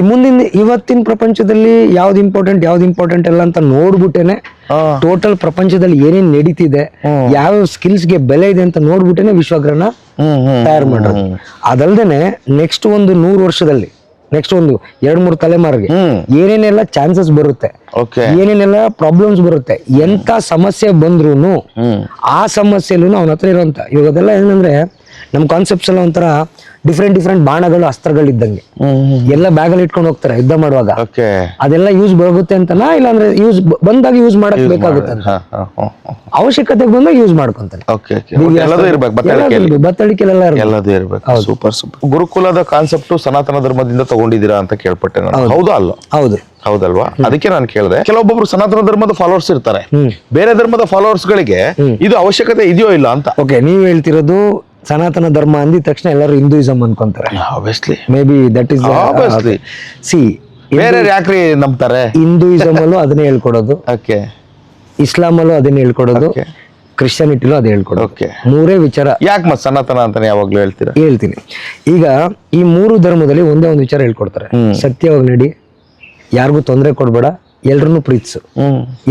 ಮುಂದಿನ ಇವತ್ತಿನ ಪ್ರಪಂಚದಲ್ಲಿ ಯಾವ್ದು ಇಂಪಾರ್ಟೆಂಟ್ ಎಲ್ಲ ಅಂತ ನೋಡ್ಬಿಟ್ಟೇನೆ, ಟೋಟಲ್ ಪ್ರಪಂಚದಲ್ಲಿ ಏನೇನ್ ನಡೀತಿದೆ, ಯಾವ ಸ್ಕಿಲ್ಸ್ಗೆ ಬೆಲೆ ಇದೆ ಅಂತ ನೋಡ್ಬಿಟ್ಟೇನೆ ವಿಶ್ವಗ್ರಹನ ತಯಾರು ಮಾಡೋದು. ಅದಲ್ದೇನೆ ನೆಕ್ಸ್ಟ್ ಒಂದು 100 ವರ್ಷದಲ್ಲಿ, ನೆಕ್ಸ್ಟ್ ಒಂದು 2-3 ತಲೆಮಾರಿಗೆ ಏನೇನೆಲ್ಲ ಚಾನ್ಸಸ್ ಬರುತ್ತೆ, ಏನೇನೆಲ್ಲ ಪ್ರಾಬ್ಲಮ್ಸ್ ಬರುತ್ತೆ, ಎಂತ ಸಮಸ್ಯೆ ಬಂದ್ರು ಆ ಸಮಸ್ಯೆಲ್ಲೂ ಅವನ ಹತ್ರ ಇರುವಂತ. ಇವಾಗ ಅದೆಲ್ಲ ಏನಂದ್ರೆ ನಮ್ ಕಾನ್ಸೆಪ್ಟ್ಸ್ ಎಲ್ಲ ಒಂಥರ ಡಿಫ್ರೆಂಟ್ ಬಾಣಗಳು, ಅಸ್ತ್ರಗಳಿದ್ದಂಗೆ ಎಲ್ಲ ಬ್ಯಾಗಲ್ಲಿ ಇಟ್ಕೊಂಡು ಹೋಗ್ತಾರೆ ಯುದ್ಧ ಮಾಡುವಾಗ. ಅದೆಲ್ಲ ಯೂಸ್ ಬರುತ್ತೆ ಅಂತನಾ, ಇಲ್ಲಾಂದ್ರೆ ಯೂಸ್ ಬಂದಾಗ ಯೂಸ್ ಮಾಡಕ್ ಬೇಕಾಗುತ್ತೆ ಅಂತ, ಅವಶ್ಯಕತೆಗೆ ಬಂದಾಗ ಯೂಸ್ ಮಾಡ್ಕೊಂತಾನೆ. ಬತ್ತಳಿಕೆಲ್ಲ ಸೂಪರ್ ಸೂಪರ್. ಗುರುಕುಲದ ಕಾನ್ಸೆಪ್ಟ್ ಸನಾತನ ಧರ್ಮದಿಂದ ತಗೊಂಡಿದ್ದೀರಾ ಅಂತ ಕೇಳ್ಪಟ್ಟೆ ನಾನು. ಹೌದಾ ಅಲ್ಲ? ಹೌದಲ್ವಾ? ಅದಕ್ಕೆ ನಾನು ಕೇಳಿದೆ. ಕೆಲವೊಬ್ಬರು ಸನಾತನ ಧರ್ಮದ ಫಾಲೋವರ್ಸ್ ಇರ್ತಾರೆ, ಬೇರೆ ಧರ್ಮದ ಫಾಲೋವರ್ಸ್ ಗಳಿಗೆ ಇದು ಅವಶ್ಯಕತೆ ಇದೆಯೋ ಇಲ್ಲ ಅಂತ. ನೀವ್ ಹೇಳ್ತಿರೋದು ಸನಾತನ ಧರ್ಮ ಅಂದಿದ ತಕ್ಷಣ ಎಲ್ಲರೂ ಹಿಂದೂಯಿಸಂ ಅನ್ಕೊಂತಾರೆ. ಮೇ ಬಿ ದಟ್ ಇಸ್ ಬೇರೆ ಯಾಕ್ರಿ ನಂಬ್ತಾರೆ? ಹಿಂದೂಯಿಸಂ ಅಲ್ಲೂ ಅದನ್ನೇ ಹೇಳ್ಕೊಡೋದು, ಇಸ್ಲಾಂ ಅಲ್ಲೂ ಅದನ್ನೇ ಹೇಳ್ಕೊಡೋದು, ಕ್ರಿಶ್ಚಿಯಾನಿಟಿಲೂ ಅದು ಹೇಳ್ಕೊಡೋದು. ಓಕೆ. ಮೂರೇ ವಿಚಾರ. ಯಾಕೆ ಮತ್ತೆ ಸನಾತನ ಅಂತಾನೆ ಯಾವಾಗ್ಲೂ ಹೇಳ್ತೀರಾ? ಹೇಳ್ತೀನಿ. ಈಗ ಈ 3 ಧರ್ಮದಲ್ಲಿ ಒಂದೇ ಒಂದು ವಿಚಾರ ಹೇಳ್ಕೊಡ್ತಾರೆ, ಸತ್ಯವಾಗಿ ನಡಿ, ಯಾರಿಗೂ ತೊಂದರೆ ಕೊಡ್ಬೇಡ, ಎಲ್ರನ್ನೂ ಪ್ರೀತಿಸು,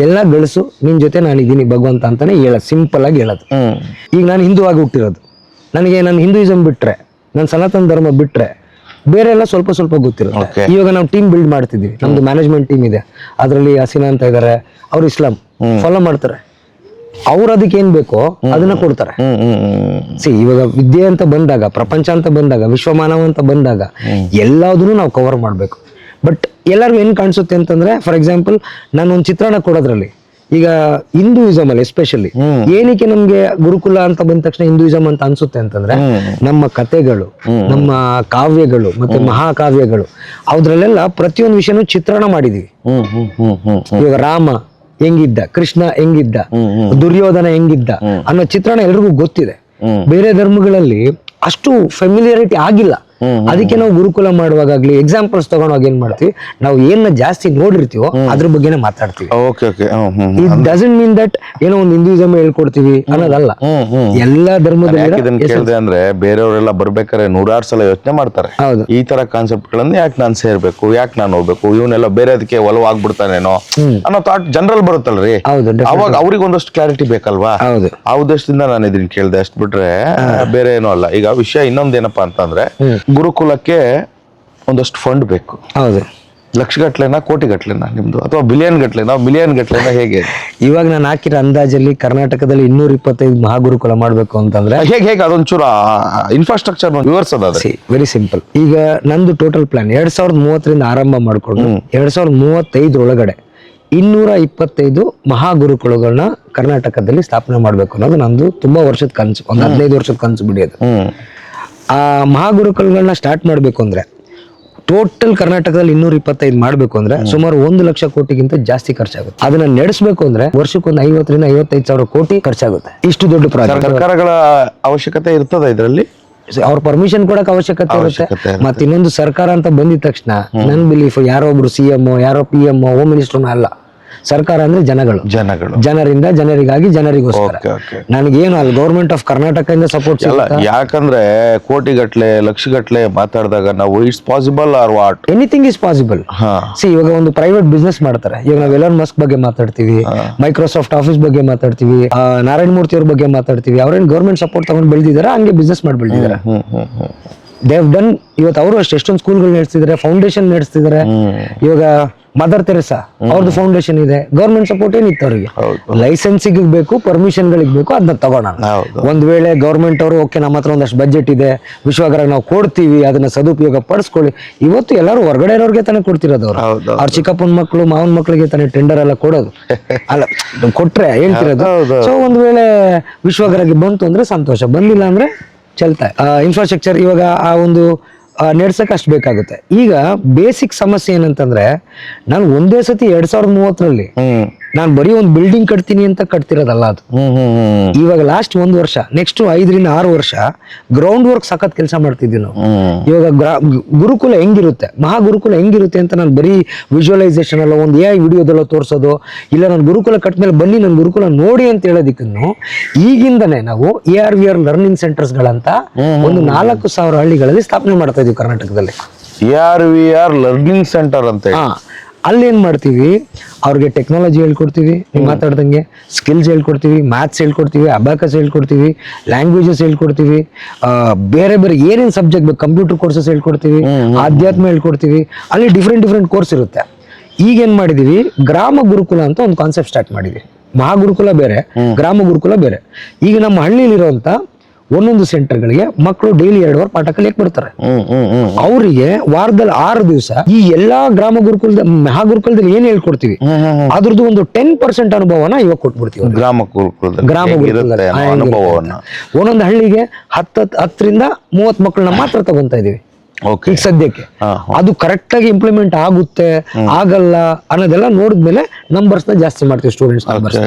ಎಲ್ಲ ಗಳಿಸು, ನಿನ್ ಜೊತೆ ನಾನಿದ್ದೀನಿ ಭಗವಂತ ಅಂತಾನೆ ಸಿಂಪಲ್ ಆಗಿ ಹೇಳೋದು. ಈಗ ನಾನು ಹಿಂದೂ ಆಗಿ ಹುಟ್ಟಿರೋದು, ನನಗೆ ನಾನು ಹಿಂದೂಯಿಸಮ್ ಬಿಟ್ರೆ, ನಾನು ಸನಾತನ ಧರ್ಮ ಬಿಟ್ರೆ ಬೇರೆ ಎಲ್ಲ ಸ್ವಲ್ಪ ಸ್ವಲ್ಪ ಗೊತ್ತಿರುತ್ತೆ. ಇವಾಗ ನಾವು ಟೀಮ್ ಬಿಲ್ಡ್ ಮಾಡ್ತಿದ್ವಿ, ನಮ್ದು ಮ್ಯಾನೇಜ್ಮೆಂಟ್ ಟೀಮ್ ಇದೆ, ಅದರಲ್ಲಿ ಹಸೀನಾ ಅಂತ ಇದಾರೆ, ಅವ್ರು ಇಸ್ಲಾಂ ಫಾಲೋ ಮಾಡ್ತಾರೆ, ಅವ್ರು ಅದಕ್ಕೆ ಏನ್ ಬೇಕೋ ಅದನ್ನ ಕೊಡ್ತಾರೆ. ಇವಾಗ ವಿದ್ಯೆ ಅಂತ ಬಂದಾಗ, ಪ್ರಪಂಚ ಅಂತ ಬಂದಾಗ, ವಿಶ್ವಮಾನವ ಅಂತ ಬಂದಾಗ ಎಲ್ಲದನ್ನು ನಾವು ಕವರ್ ಮಾಡ್ಬೇಕು. ಬಟ್ ಎಲ್ಲರಿಗೂ ಏನ್ ಕಾಣಿಸುತ್ತೆ ಅಂತಂದ್ರೆ, ಫಾರ್ ಎಕ್ಸಾಂಪಲ್ ನಾನು ಒಂದು ಚಿತ್ರಣ ಕೊಡೋದ್ರಲ್ಲಿ, ಈಗ ಹಿಂದೂಯಿಸಮ್ ಅಲ್ಲಿ ಎಸ್ಪೆಷಲಿ ಏನಕ್ಕೆ ನಮ್ಗೆ ಗುರುಕುಲ ಅಂತ ಬಂದ ತಕ್ಷಣ ಹಿಂದೂಯಿಸಮ್ ಅಂತ ಅನ್ಸುತ್ತೆ ಅಂತಂದ್ರೆ, ನಮ್ಮ ಕಥೆಗಳು, ನಮ್ಮ ಕಾವ್ಯಗಳು ಮತ್ತೆ ಮಹಾಕಾವ್ಯಗಳು, ಅದ್ರಲ್ಲೆಲ್ಲ ಪ್ರತಿಯೊಂದು ವಿಷಯನೂ ಚಿತ್ರಣ ಮಾಡಿದೀವಿ. ಇವಾಗ ರಾಮ ಹೆಂಗಿದ್ದ, ಕೃಷ್ಣ ಹೆಂಗಿದ್ದ, ದುರ್ಯೋಧನ ಹೆಂಗಿದ್ದ ಅನ್ನೋ ಚಿತ್ರಣ ಎಲ್ರಿಗೂ ಗೊತ್ತಿದೆ. ಬೇರೆ ಧರ್ಮಗಳಲ್ಲಿ ಅಷ್ಟು ಫೆಮಿಲಿಯಾರಿಟಿ ಆಗಿಲ್ಲ. ಅದಕ್ಕೆ ನಾವು ಗುರುಕುಲ ಮಾಡುವಾಗಲಿ ಎಕ್ಸಾಂಪಲ್ಸ್ ತಗೊಂಡಾಗ ಏನ್ ಮಾಡ್ತೀವಿ, ನಾವು ಏನ ಜಾಸ್ತಿ ನೋಡಿರ್ತೀವೋ ಅದ್ರ ಬಗ್ಗೆನೇ ಮಾತಾಡ್ತೀವಿ. ಇಟ್ ಡಸಂಟ್ ಮೀನ್ ದಟ್ ಏನೋ ಒಂದು ಹಿಂದೂಯಿಸಮ್ ಹೇಳ್ಕೊಡ್ತೀವಿ ಅನ್ನೋದಲ್ಲ. ಎಲ್ಲಾ ಧರ್ಮದಲ್ಲಿ ಅಂದ್ರೆ ಬೇರೆಯವರೆಲ್ಲ ಬರ್ಬೇಕಾದ್ರೆ 100 ಸಲ ಯೋಚನೆ ಮಾಡ್ತಾರೆ, ಈ ತರ ಕಾನ್ಸೆಪ್ಟ್ ಗಳನ್ನ ಯಾಕೆ ನಾನು ಸೇರ್ಬೇಕು, ಯಾಕೆ ನಾನು ಹೋಗ್ಬೇಕು, ಇವನ್ನೆಲ್ಲ ಬೇರೆ ಅದಕ್ಕೆ ಒಲವಾಗ್ಬಿಡ್ತಾನೇನೋ ಅನ್ನೋ ಥಾಟ್ ಜನರಲ್ ಬರುತ್ತಲ್ರಿ. ಅವಾಗ ಅವ್ರಿಗೆ ಒಂದಷ್ಟು ಕ್ಲಾರಿಟಿ ಬೇಕಲ್ವಾ? ಆ ಉದ್ದೇಶದಿಂದ ನಾನು ಇದನ್ನ ಕೇಳಿದೆ, ಅಷ್ಟು ಬಿಟ್ರೆ ಬೇರೆ ಏನೋ ಅಲ್ಲ. ಈಗ ವಿಷಯ ಇನ್ನೊಂದೇನಪ್ಪಾ ಅಂತಂದ್ರೆ, ಗುರುಕುಲಕ್ಕೆ ಒಂದಷ್ಟು ಫಂಡ್ ಬೇಕು. ಹೌದು. ಲಕ್ಷಗಟ್ಲೆನಾ, ಕೋಟಿಗಟ್ಲೆನಾ ನಿಮ್ದು, ಅಥವಾ ಬಿಲಿಯನ್ ಗಟ್ಲೆನಾ, ಮಿಲಿಯನ್ ಗಟ್ಲೆನಾ, ಹೇಗೆ? ಇವಾಗ ನಾನು ಹಾಕಿರೋ ಅಂದಾಜಲ್ಲಿ ಕರ್ನಾಟಕದಲ್ಲಿ 225 ಮಹಾಗುರುಕುಲ ಮಾಡ್ಬೇಕು ಅಂತಂದ್ರೆ ಹೇಗೆ ಅದೊಂಚೂರು ಇನ್ಫ್ರಾಸ್ಟ್ರಕ್ಚರ್ ವಿವರಿಸೋದಾದ್ರೆ ವೆರಿ ಸಿಂಪಲ್. ಈಗ ನಂದು ಟೋಟಲ್ ಪ್ಲಾನ್ 2030 ಆರಂಭ ಮಾಡ್ಕೊಂಡು 2035 ಒಳಗಡೆ 225 ಮಹಾಗುರುಕುಲಗಳನ್ನ ಕರ್ನಾಟಕದಲ್ಲಿ ಸ್ಥಾಪನೆ ಮಾಡ್ಬೇಕು ಅನ್ನೋದು ನಂದು ತುಂಬಾ ವರ್ಷದ ಕನಸು, ಒಂದು 15 ವರ್ಷದ ಕನಸು ಬಿಡಿಯೋದು. ಆ ಮಹಾಗುರುಕುಲಗಳನ್ನ ಸ್ಟಾರ್ಟ್ ಮಾಡ್ಬೇಕು ಅಂದ್ರೆ, ಟೋಟಲ್ ಕರ್ನಾಟಕದಲ್ಲಿ 225 ಮಾಡ್ಬೇಕು ಅಂದ್ರೆ ಸುಮಾರು 1 ಲಕ್ಷ ಕೋಟಿಗಿಂತ ಜಾಸ್ತಿ ಖರ್ಚಾಗುತ್ತೆ. ಅದನ್ನ ನಡೆಸಬೇಕು ಅಂದ್ರೆ ವರ್ಷಕ್ಕೊಂದು 50 ರಿಂದ 55 ಸಾವಿರ ಕೋಟಿ ಖರ್ಚಾಗುತ್ತೆ. ಇಷ್ಟು ದೊಡ್ಡ ಪ್ರಾಜೆಕ್ಟ್. ಸರ್ಕಾರಗಳ ಅವಶ್ಯಕತೆ ಇರ್ತದ ಇದರಲ್ಲಿ, ಅವ್ರ ಪರ್ಮಿಷನ್ ಕೊಡಕ್ ಅವಶ್ಯಕತೆ ಇರುತ್ತೆ. ಮತ್ತೆ ಇನ್ನೊಂದು ಸರ್ಕಾರ ಅಂತ ಬಂದಿದ ತಕ್ಷಣ ನನ್ ಬಿಲೀಫ್ ಯಾರೋ ಒಬ್ರು CM, ಯಾರೋ PM, ಹೋಮ್ ಮಿನಿಸ್ಟರ್ ಅಲ್ಲ. ಸರ್ಕಾರ ಅಂದ್ರೆ ಜನರಿಂದ ಜನರಿಗಾಗಿ ಜನರಿಗೋಸ್ಕರ. ನನಗೇನು ಅಲ್ಲಿ ಗೌರ್ಮೆಂಟ್ ಆಫ್ ಕರ್ನಾಟಕ ಇಂದ ಸಪೋರ್ಟ್ ಸಿಗುತ್ತೆ. ಯಾಕಂದ್ರೆ ಕೋಟಿಗಟ್ಲೆ ಲಕ್ಷಗಟ್ಲೆ ಮಾತಾಡಿದಾಗ ನಾವು it's possible or what, anything is possible. ಇವಾಗ ಒಂದು ಪ್ರೈವೇಟ್ ಬಿಸ್ನೆಸ್ ಮಾಡ್ತಾರೆ. ಇವಾಗ ನಾವು ಎಲಾನ್ ಮಸ್ಕ್ ಬಗ್ಗೆ ಮಾತಾಡ್ತೀವಿ, ಮೈಕ್ರೋಸಾಫ್ಟ್ ಆಫೀಸ್ ಬಗ್ಗೆ ಮಾತಾಡ್ತೀವಿ, ನಾರಾಯಣ ಮೂರ್ತಿ ಅವ್ರ ಬಗ್ಗೆ ಮಾತಾಡ್ತೀವಿ. ಅವ್ರೇನ್ ಗೌರ್ಮೆಂಟ್ ಸಪೋರ್ಟ್ ತಗೊಂಡು ಬೆಳೆದಿದ್ದಾರೆ, ಹಂಗೆ ಬಿಸ್ನೆಸ್ ಮಾಡಿ ಬೆಳೆದಿದ್ದಾರೆ. They have done. ಇವತ್ತು ಅವರು ಅಷ್ಟೇ ಎಷ್ಟೊಂದು ಸ್ಕೂಲ್ಗಳು ನಡೆಸ್ತಿದ್ದಾರೆ, ಫೌಂಡೇಶನ್ ನಡೆಸ್ತಿದ್ದಾರೆ. ಇವಾಗ ಮದರ್ ತೆರೆಸಾ ಅವ್ರದ್ದು ಫೌಂಡೇಶನ್ ಇದೆ. ಗೌರ್ಮೆಂಟ್ ಸಪೋರ್ಟ್ ಏನಿತ್ತು ಅವರಿಗೆ, ಲೈಸೆನ್ಸಿಗೆ ಬೇಕು, ಪರ್ಮಿಷನ್ ಗಳಿಗೆ ಬೇಕು, ಅದನ್ನ ತಗೋಣ. ಒಂದ್ ವೇಳೆ ಗೌರ್ಮೆಂಟ್ ಅವರು ಓಕೆ ನಮ್ಮ ಹತ್ರ ಒಂದಷ್ಟು ಬಜೆಟ್ ಇದೆ, ವಿಶ್ವಗ್ರಹ ನಾವು ಕೊಡ್ತೀವಿ, ಅದನ್ನ ಸದುಪಯೋಗ ಪಡಿಸ್ಕೊಳ್ಳಿ. ಇವತ್ತು ಎಲ್ಲರೂ ಹೊರಗಡೆ ಇರೋರ್ಗೆ ತಾನೇ ಕೊಡ್ತಿರೋದು. ಅವ್ರ ಚಿಕ್ಕಪ್ಪನ ಮಕ್ಕಳು ಮಾವನ ಮಕ್ಕಳಿಗೆ ತಾನೇ ಟೆಂಡರ್ ಎಲ್ಲ ಕೊಡೋದು ಅಲ್ಲ, ಕೊಟ್ರೆ ಹೇಳ್ತಿರೋದು. ಸೊ ಒಂದ್ ವೇಳೆ ವಿಶ್ವಗ್ರಹಕ್ಕೆ ಬಂತು ಅಂದ್ರೆ ಸಂತೋಷ, ಬಂದಿಲ್ಲ ಅಂದ್ರೆ ಚಲ್ತಾ. ಇನ್ಫ್ರಾಸ್ಟ್ರಕ್ಚರ್ ಇವಾಗ ಆ ಒಂದು ನಡೆಸಕ್ಕೆ ಅಷ್ಟು ಬೇಕಾಗುತ್ತೆ. ಈಗ ಬೇಸಿಕ್ ಸಮಸ್ಯೆ ಏನಂತಂದ್ರೆ, ನಾನು ಒಂದೇ ಸತಿ 2030 ನಾನು ಬರೀ ಒಂದು ಬಿಲ್ಡಿಂಗ್ ಕಟ್ತೀನಿ ಅಂತ ಕಟ್ತಿರೋದಲ್ಲ ಅದು. ಇವಾಗ ಲಾಸ್ಟ್ 1 ವರ್ಷ, ನೆಕ್ಸ್ಟ್ 5 ರಿಂದ 6 ವರ್ಷ ಗ್ರೌಂಡ್ ವರ್ಕ್ ಸಖತ್ ಕೆಲಸ ಮಾಡ್ತಿದ್ವಿ ನಾವು. ಇವಾಗ ಗುರುಕುಲ ಹೆಂಗಿರುತ್ತೆ, ಮಹಾಗುರುಕುಲ ಹೆಂಗಿರುತ್ತೆ ಅಂತ ನಾನು ಬರೀ ವಿಜುವಲೈಸೇಷನ್ ಅಲ್ಲ, ಒಂದು AI ವಿಡಿಯೋದಲ್ಲ ತೋರಿಸೋದು, ಇಲ್ಲ ನಾನು ಗುರುಕುಲ ಕಟ್ಮೇಲೆ ಬನ್ನಿ ನನ್ನ ಗುರುಕುಲ ನೋಡಿ ಅಂತ ಹೇಳೋದಕ್ಕೂ ಈಗಿಂದನೇ ನಾವು ARVR ಲರ್ನಿಂಗ್ ಸೆಂಟರ್ಸ್ ಗಳಂತ ಒಂದು 4,000 ಹಳ್ಳಿಗಳಲ್ಲಿ ಸ್ಥಾಪನೆ ಮಾಡ್ತಾ ಇದೀವಿ ಕರ್ನಾಟಕದಲ್ಲಿ. ARVR ಲರ್ನಿಂಗ್ ಸೆಂಟರ್ ಅಂತ ಅಲ್ಲಿ ಏನ್ ಮಾಡ್ತೀವಿ, ಅವ್ರಿಗೆ ಟೆಕ್ನಾಲಜಿ ಹೇಳ್ಕೊಡ್ತೀವಿ, ನೀವು ಮಾತಾಡ್ದಂಗೆ ಸ್ಕಿಲ್ಸ್ ಹೇಳ್ಕೊಡ್ತೀವಿ, ಮ್ಯಾಥ್ಸ್ ಹೇಳ್ಕೊಡ್ತೀವಿ, ಅಬಾಕಸ್ ಹೇಳ್ಕೊಡ್ತೀವಿ, ಲ್ಯಾಂಗ್ವೇಜಸ್ ಹೇಳ್ಕೊಡ್ತೀವಿ, ಬೇರೆ ಬೇರೆ ಏನೇನು ಸಬ್ಜೆಕ್ಟ್ ಬೇಕು, ಕಂಪ್ಯೂಟರ್ ಕೋರ್ಸಸ್ ಹೇಳ್ಕೊಡ್ತೀವಿ, ಆಧ್ಯಾತ್ಮ ಹೇಳ್ಕೊಡ್ತೀವಿ. ಅಲ್ಲಿ ಡಿಫ್ರೆಂಟ್ ಕೋರ್ಸ್ ಇರುತ್ತೆ. ಈಗೇನ್ ಮಾಡಿದೀವಿ, ಗ್ರಾಮ ಗುರುಕುಲ ಅಂತ ಒಂದು ಕಾನ್ಸೆಪ್ಟ್ ಸ್ಟಾರ್ಟ್ ಮಾಡಿದ್ವಿ. ಮಹಾಗುರುಕುಲ ಬೇರೆ, ಗ್ರಾಮ ಗುರುಕುಲ ಬೇರೆ. ಈಗ ನಮ್ಮ ಹಳ್ಳಿಲಿರುವಂತ ಒಂದೊಂದು ಸೆಂಟರ್ಗಳಿಗೆ ಮಕ್ಕಳು ಡೈಲಿ 2 ಅವರ್ ಪಾಠ ಕಲಿಯಕ್ ಬರ್ತಾರೆ. ಅವರಿಗೆ ವಾರದಲ್ಲಿ 6 ದಿವಸ ಈ ಎಲ್ಲಾ ಗ್ರಾಮ ಗುರುಕುಲದ ಮಹಾಗುರುಕುಲದಲ್ಲಿ ಏನ್ ಹೇಳ್ಕೊಡ್ತೀವಿ ಅದ್ರದ್ದು ಒಂದು 10% ಅನುಭವನ ಇವಾಗ ಕೊಟ್ಬಿಡ್ತೀವಿ. ಗ್ರಾಮ ಗುರುಕುಲದ ಒಂದೊಂದು ಹಳ್ಳಿಗೆ 10 ರಿಂದ 30 ಮಕ್ಕಳನ್ನ ಮಾತ್ರ ತಗೊಂತಾ ಇದೀವಿ ಈಗ ಸದ್ಯಕ್ಕೆ. ಅದು ಕರೆಕ್ಟ್ ಆಗಿ ಇಂಪ್ಲಿಮೆಂಟ್ ಆಗುತ್ತೆ ಆಗಲ್ಲ ಅನ್ನೋದೆಲ್ಲ ನೋಡಿದ್ಮೇಲೆ ನಂಬರ್ಸ್ ನ ಜಾಸ್ತಿ ಮಾಡ್ತೀವಿ. ಸ್ಟೂಡೆಂಟ್ಸ್ ನಂಬರ್ಸ್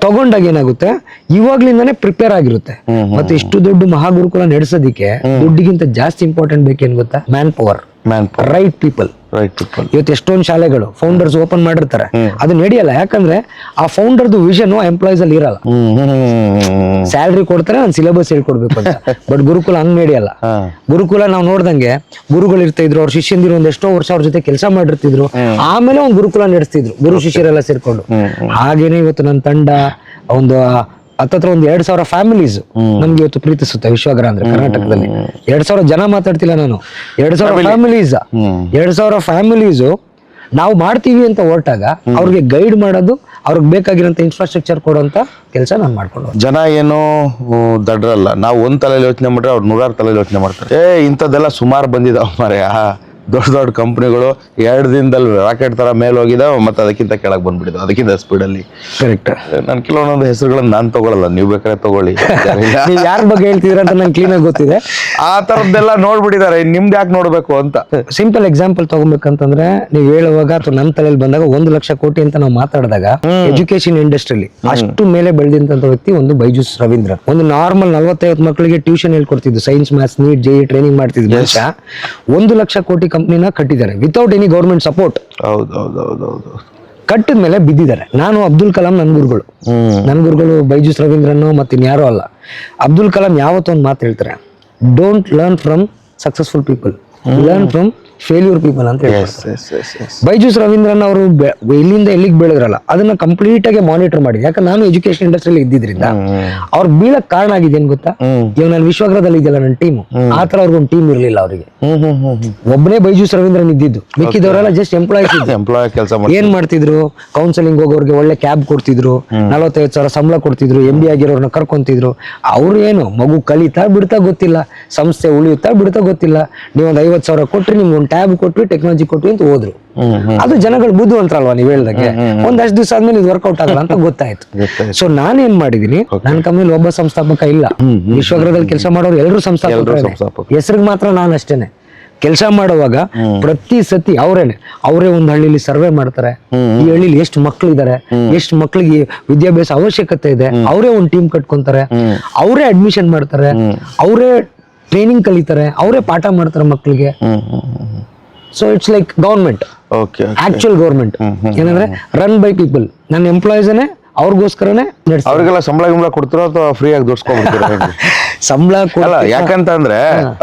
ತಗೊಂಡಾಗ ಏನಾಗುತ್ತೆ, ಇವಾಗ್ಲಿಂದಾನೇ ಪ್ರಿಪೇರ್ ಆಗಿರುತ್ತೆ. ಮತ್ತೆ ಇಷ್ಟು ದೊಡ್ಡ ಮಹಾಗುರುಕುಲ ನಡೆಸೋದಿಕ್ಕೆ ದುಡ್ಡಿಗಿಂತ ಜಾಸ್ತಿ ಇಂಪಾರ್ಟೆಂಟ್ ಬೇಕೇನ್ ಗೊತ್ತಾ? Man power, right people. Right people. ಇವತ್ತು ಎಷ್ಟೊಂದು ಶಾಲೆಗಳು ಫೌಂಡರ್ಸ್ ಓಪನ್ ಮಾಡಿರ್ತಾರೆ, ಅದು ನಡೆಯಲ್ಲ. ಯಾಕಂದ್ರೆ ಆ ಫೌಂಡರ್ದು ವಿಷನ್ ಎಂಪ್ಲಾಯೀಸ್ ಅಲ್ಲಿ ಇರಲ್ಲ. ಸ್ಯಾಲ್ರಿ ಕೊಡ್ತಾರೆ, ನಾನು ಸಿಲೆಬಸ್ ಹೇಳ್ಕೊಡ್ಬೇಕು ಅಂತ. ಬಟ್ ಗುರುಕುಲ ಹಂಗ್ ನಡೆಯಲ್ಲ. ಗುರುಕುಲ ನಾವು ನೋಡ್ದಂಗೆ ಗುರುಗಳು ಇರ್ತಾ ಇದ್ರು, ಅವ್ರ ಶಿಷ್ಯಂದಿರು ಒಂದೆಷ್ಟೋ ವರ್ಷ ಅವ್ರ ಜೊತೆ ಕೆಲಸ ಮಾಡಿರ್ತಿದ್ರು, ಆಮೇಲೆ ಒಂದು ಗುರುಕುಲ ನಡೆಸ್ತಿದ್ರು ಗುರು ಶಿಷ್ಯರೆಲ್ಲ ಸೇರ್ಕೊಂಡು. ಹಾಗೇನೆ ಇವತ್ತು ನನ್ನ ತಂಡ ಒಂದು ಹತ್ತತ್ರ ಒಂದು 2,000 ಫ್ಯಾಮಿಲೀಸ್ ನಮ್ಗೆ ಇವತ್ತು ಪ್ರೀತಿಸುತ್ತೆ ವಿಶ್ವಾಗ್ರಹ ಅಂದ್ರೆ. ಕರ್ನಾಟಕದಲ್ಲಿ 2,000 ಜನ ಮಾತಾಡ್ತಿಲ್ಲ ನಾನು, 2,000 ಫ್ಯಾಮಿಲೀಸ್. 2,000 ಫ್ಯಾಮಿಲೀಸು ನಾವು ಮಾಡ್ತೀವಿ ಅಂತ ಹೊರಟಾಗ ಅವ್ರಿಗೆ ಗೈಡ್ ಮಾಡೋದು, ಅವ್ರಿಗೆ ಬೇಕಾಗಿರೋಂಥ ಇನ್ಫ್ರಾಸ್ಟ್ರಕ್ಚರ್ ಕೊಡುವಂತ ಕೆಲಸ ನಾನು ಮಾಡ್ಕೊಂಡು. ಜನ ಏನು ದಡ್ರಲ್ಲ, ನಾವು ಒಂದ್ ತಲೆಯಲ್ಲಿ ಯೋಚನೆ ಮಾಡ್ರೆ ಅವ್ರು 100 ತಲೆಯಲ್ಲಿ ಯೋಚನೆ ಮಾಡ್ತಾರೆ. ಇಂಥದ್ದೆಲ್ಲ ಸುಮಾರು ಬಂದಿದಾವ ಮಾರ್ರೆ. ದೊಡ್ಡ ದೊಡ್ಡ ಕಂಪ್ನಿಗಳು 2 ದಿನದಲ್ಲಿ ರಾಕೆಟ್ ತರ ಮೇಲೆ ಹೋಗಿದಾವ, ಮತ್ತೆ ಅದಕ್ಕಿಂತ ಕೆಳಗೆ ಬಂದ್ಬಿಟ್ಟಿದಾವೆ, ಅದಕ್ಕಿಂತ ಸ್ಪೀಡಲ್ಲಿ. ಕರೆಕ್ಟ್. ನಾನು ಕೆಲವೊಂದೊಂದು ಹೆಸರುಗಳನ್ನ ನಾನು ತಗೊಳಲ್ಲ, ನೀವು ಬೇಕಾದ್ರೆ ತಗೊಳ್ಳಿ. ನೀವು ಯಾರ ಬಗ್ಗೆ ಹೇಳ್ತಿದ್ರ ಅಂತ ನಂಗೆ ಕ್ಲೀನ್ ಆಗಿ ಗೊತ್ತಿದೆ. ಆ ತರದ್ದೆಲ್ಲ ನೋಡ್ಬಿಟ್ಟಿದ್ದಾರೆ, ನಿಮ್ದು ಯಾಕೆ ನೋಡ್ಬೇಕು ಅಂತ. ಸಿಂಪಲ್ ಎಕ್ಸಾಂಪಲ್ ತಗೊಬೇಕಂತಂದ್ರೆ, ನೀವು ಹೇಳುವಾಗ ಅಥವಾ ನಮ್ಮ ತಲೆಯಲ್ಲಿ ಬಂದಾಗ 1 ಲಕ್ಷ ಕೋಟಿ ಅಂತ ನಾವು ಮಾತಾಡಿದಾಗ, ಎಜುಕೇಶನ್ ಇಂಡಸ್ಟ್ರಿಯಲ್ಲಿ ಅಷ್ಟು ಮೇಲೆ ಬೆಳೆದಂತ ವ್ಯಕ್ತಿ ಒಂದು ಬೈಜೂಸ್ ರವೀಂದ್ರ. ಒಂದು ನಾರ್ಮಲ್ 40-50 ಮಕ್ಕಳಿಗೆ ಟ್ಯೂಷನ್ ಹೇಳ್ಕೊಡ್ತಿದ್ದು, science, maths, NEET, JEE training ಮಾಡ್ತಿದ್ದು ಮನುಷ್ಯ 1 ಲಕ್ಷ ಕೋಟಿ ಕಂಪ್ನಿನ ಕಟ್ಟಿದ್ದಾರೆ ವಿತೌಟ್ ಎನಿ ಗೌರ್ಮೆಂಟ್ ಸಪೋರ್ಟ್. ಹೌದು. ಕಟ್ಟಿದ ಮೇಲೆ ಬಿದ್ದಿದ್ದಾರೆ. ನಾನು ಅಬ್ದುಲ್ ಕಲಾಂ ನನ್ನ ಗುರುಗಳು ಬೈಜೂಸ್ ರವೀಂದ್ರನು ಮತ್ತೆ ಇನ್ಯಾರೋ ಅಲ್ಲ. ಅಬ್ದುಲ್ ಕಲಾಂ ಯಾವತ್ತೊಂದು ಮಾತು ಹೇಳ್ತಾರೆ, don't learn from successful people, learn from failure people ಅಂತ ಹೇಳ್ತಾರೆ. ಬೈಜೂಸ್ ರವೀಂದ್ರನ್ ಅವರು ಇಲ್ಲಿಂದ ಎಲ್ಲಿಗೆ ಬೆಳೆದ್ರಲ್ಲ, ಅದನ್ನ ಕಂಪ್ಲೀಟ್ ಆಗಿ ಮಾನಿಟರ್ ಮಾಡಿ. ಯಾಕಂದ್ರೆ ನಾನು ಎಜುಕೇಶನ್ ಇಂಡಸ್ಟ್ರಿಯಲ್ಲಿ ಇದ್ದಿದ್ರಿಂದ ಅವ್ರು ಬೀಳಕ್ ಕಾರಣ ಆಗಿದೆ ಏನ್ ಗೊತ್ತಾ, ಇವಾಗ ನಾನು ವಿಶ್ವಾಗ್ರಹದಲ್ಲಿ ಇದೆಯಲ್ಲ ನನ್ನ ಟೀಮ್, ಆತರ ಅವ್ರಿಗೊಂದು ಟೀಮ್ ಇರ್ಲಿಲ್ಲ. ಅವರಿಗೆ ಒಬ್ಬನೇ ಬೈಜೂಸ್ ರವೀಂದ್ರನ್ ಇದ್ದಿದ್ದು, ಮಿಕ್ಕಿದವರೆಲ್ಲ ಜಸ್ಟ್ ಎಂಪ್ಲಾಯೀಸ್. ಕೆಲಸ ಏನ್ ಮಾಡ್ತಿದ್ರು, ಕೌನ್ಸಿಲಿಂಗ್ ಹೋಗೋರಿಗೆ ಒಳ್ಳೆ ಕ್ಯಾಬ್ ಕೊಡ್ತಿದ್ರು, 45,000 ಸಂಬಳ ಕೊಡ್ತಿದ್ರು, MBA ಆಗಿರೋರ್ನ ಕರ್ಕೊಂತಿದ್ರು. ಅವ್ರು ಏನು ಮಗು ಕಲಿತಾ ಬಿಡ್ತಾ ಗೊತ್ತಿಲ್ಲ, ಸಂಸ್ಥೆ ಉಳಿಯುತ್ತಾ ಬಿಡ್ತಾ ಗೊತ್ತಿಲ್ಲ. ನೀವೊಂದು 50,000 ಕೊಟ್ರಿ, ನಿಮ್ಗೆ ಒಂದು ಟ್ಯಾಬ್ ಕೊಟ್ವಿ, ಟೆಕ್ನಾಲಜಿ ಕೊಟ್ವಿ ಅಂತ ಹೋದ್ರು. ಅದು ಜನಗಳು ಬುದ್ಧಿವಂತರಲ್ವಾ ನೀವು ಹೇಳ್ದಂಗೆ. ಒಂದಷ್ಟು ದಿವಸ ಆದ್ಮೇಲೆ ಇದು ವರ್ಕೌಟ್ ಆಗಲ್ಲ ಅಂತ ಗೊತ್ತಾಯ್ತು. ಸೊ ನಾನೇನ್ ಮಾಡಿದೀನಿ, ನನ್ನ ಕಂಪ್ನಿಲಿ ಒಬ್ಬ ಸಂಸ್ಥಾಪಕ ಇಲ್ಲ. ವಿಶ್ವಗ್ರಹದಲ್ಲಿ ಕೆಲಸ ಮಾಡೋರು ಎಲ್ಲರೂ ಸಂಸ್ಥಾಪಕ, ಹೆಸರಿಗೆ ಮಾತ್ರ ನಾನು ಅಷ್ಟೇನೆ. ಕೆಲಸ ಮಾಡುವಾಗ ಪ್ರತಿ ಸತಿ ಅವರೇ ಒಂದು ಹಳ್ಳಿಲಿ ಸರ್ವೆ ಮಾಡ್ತಾರೆ. ಈ ಹಳ್ಳಿಲಿ ಎಷ್ಟು ಮಕ್ಳಿದ್ದಾರೆ, ಎಷ್ಟು ಮಕ್ಳಿಗೆ ವಿದ್ಯಾಭ್ಯಾಸ ಅವಶ್ಯಕತೆ ಇದೆ, ಅವರೇ ಒಂದು ಟೀಮ್ ಕಟ್ಕೊಂತಾರೆ, ಅವರೇ ಅಡ್ಮಿಷನ್ ಮಾಡ್ತಾರೆ, ಅವರೇ ಟ್ರೈನಿಂಗ್ ಕಲಿತಾರೆ, ಅವರೇ ಪಾಠ ಮಾಡ್ತಾರೆ ಮಕ್ಕಳಿಗೆ. So it's like government, actual government ಏನಂದ್ರೆ ರನ್ ಬೈ ಪೀಪಲ್. ನನ್ನ ಎಂಪ್ಲಾಯೀಸ್ನೇ ಅವ್ರಿಗೋಸ್ಕರನೇ ನಡೆಸ್ತಾರೆ. ಅವ್ರಿಗೆಲ್ಲ ಸಂಬಳ ಕೊಡ್ತಿರೋ ಅಥವಾ ಫ್ರೀ ಆಗಿ ದುಡ್ಸ್ಕೊಂಡ್ಬಿಡ್ತೀರಾ? ಸಂಬಳ ಅಲ್ಲ, ಯಾಕಂತಂದ್ರೆ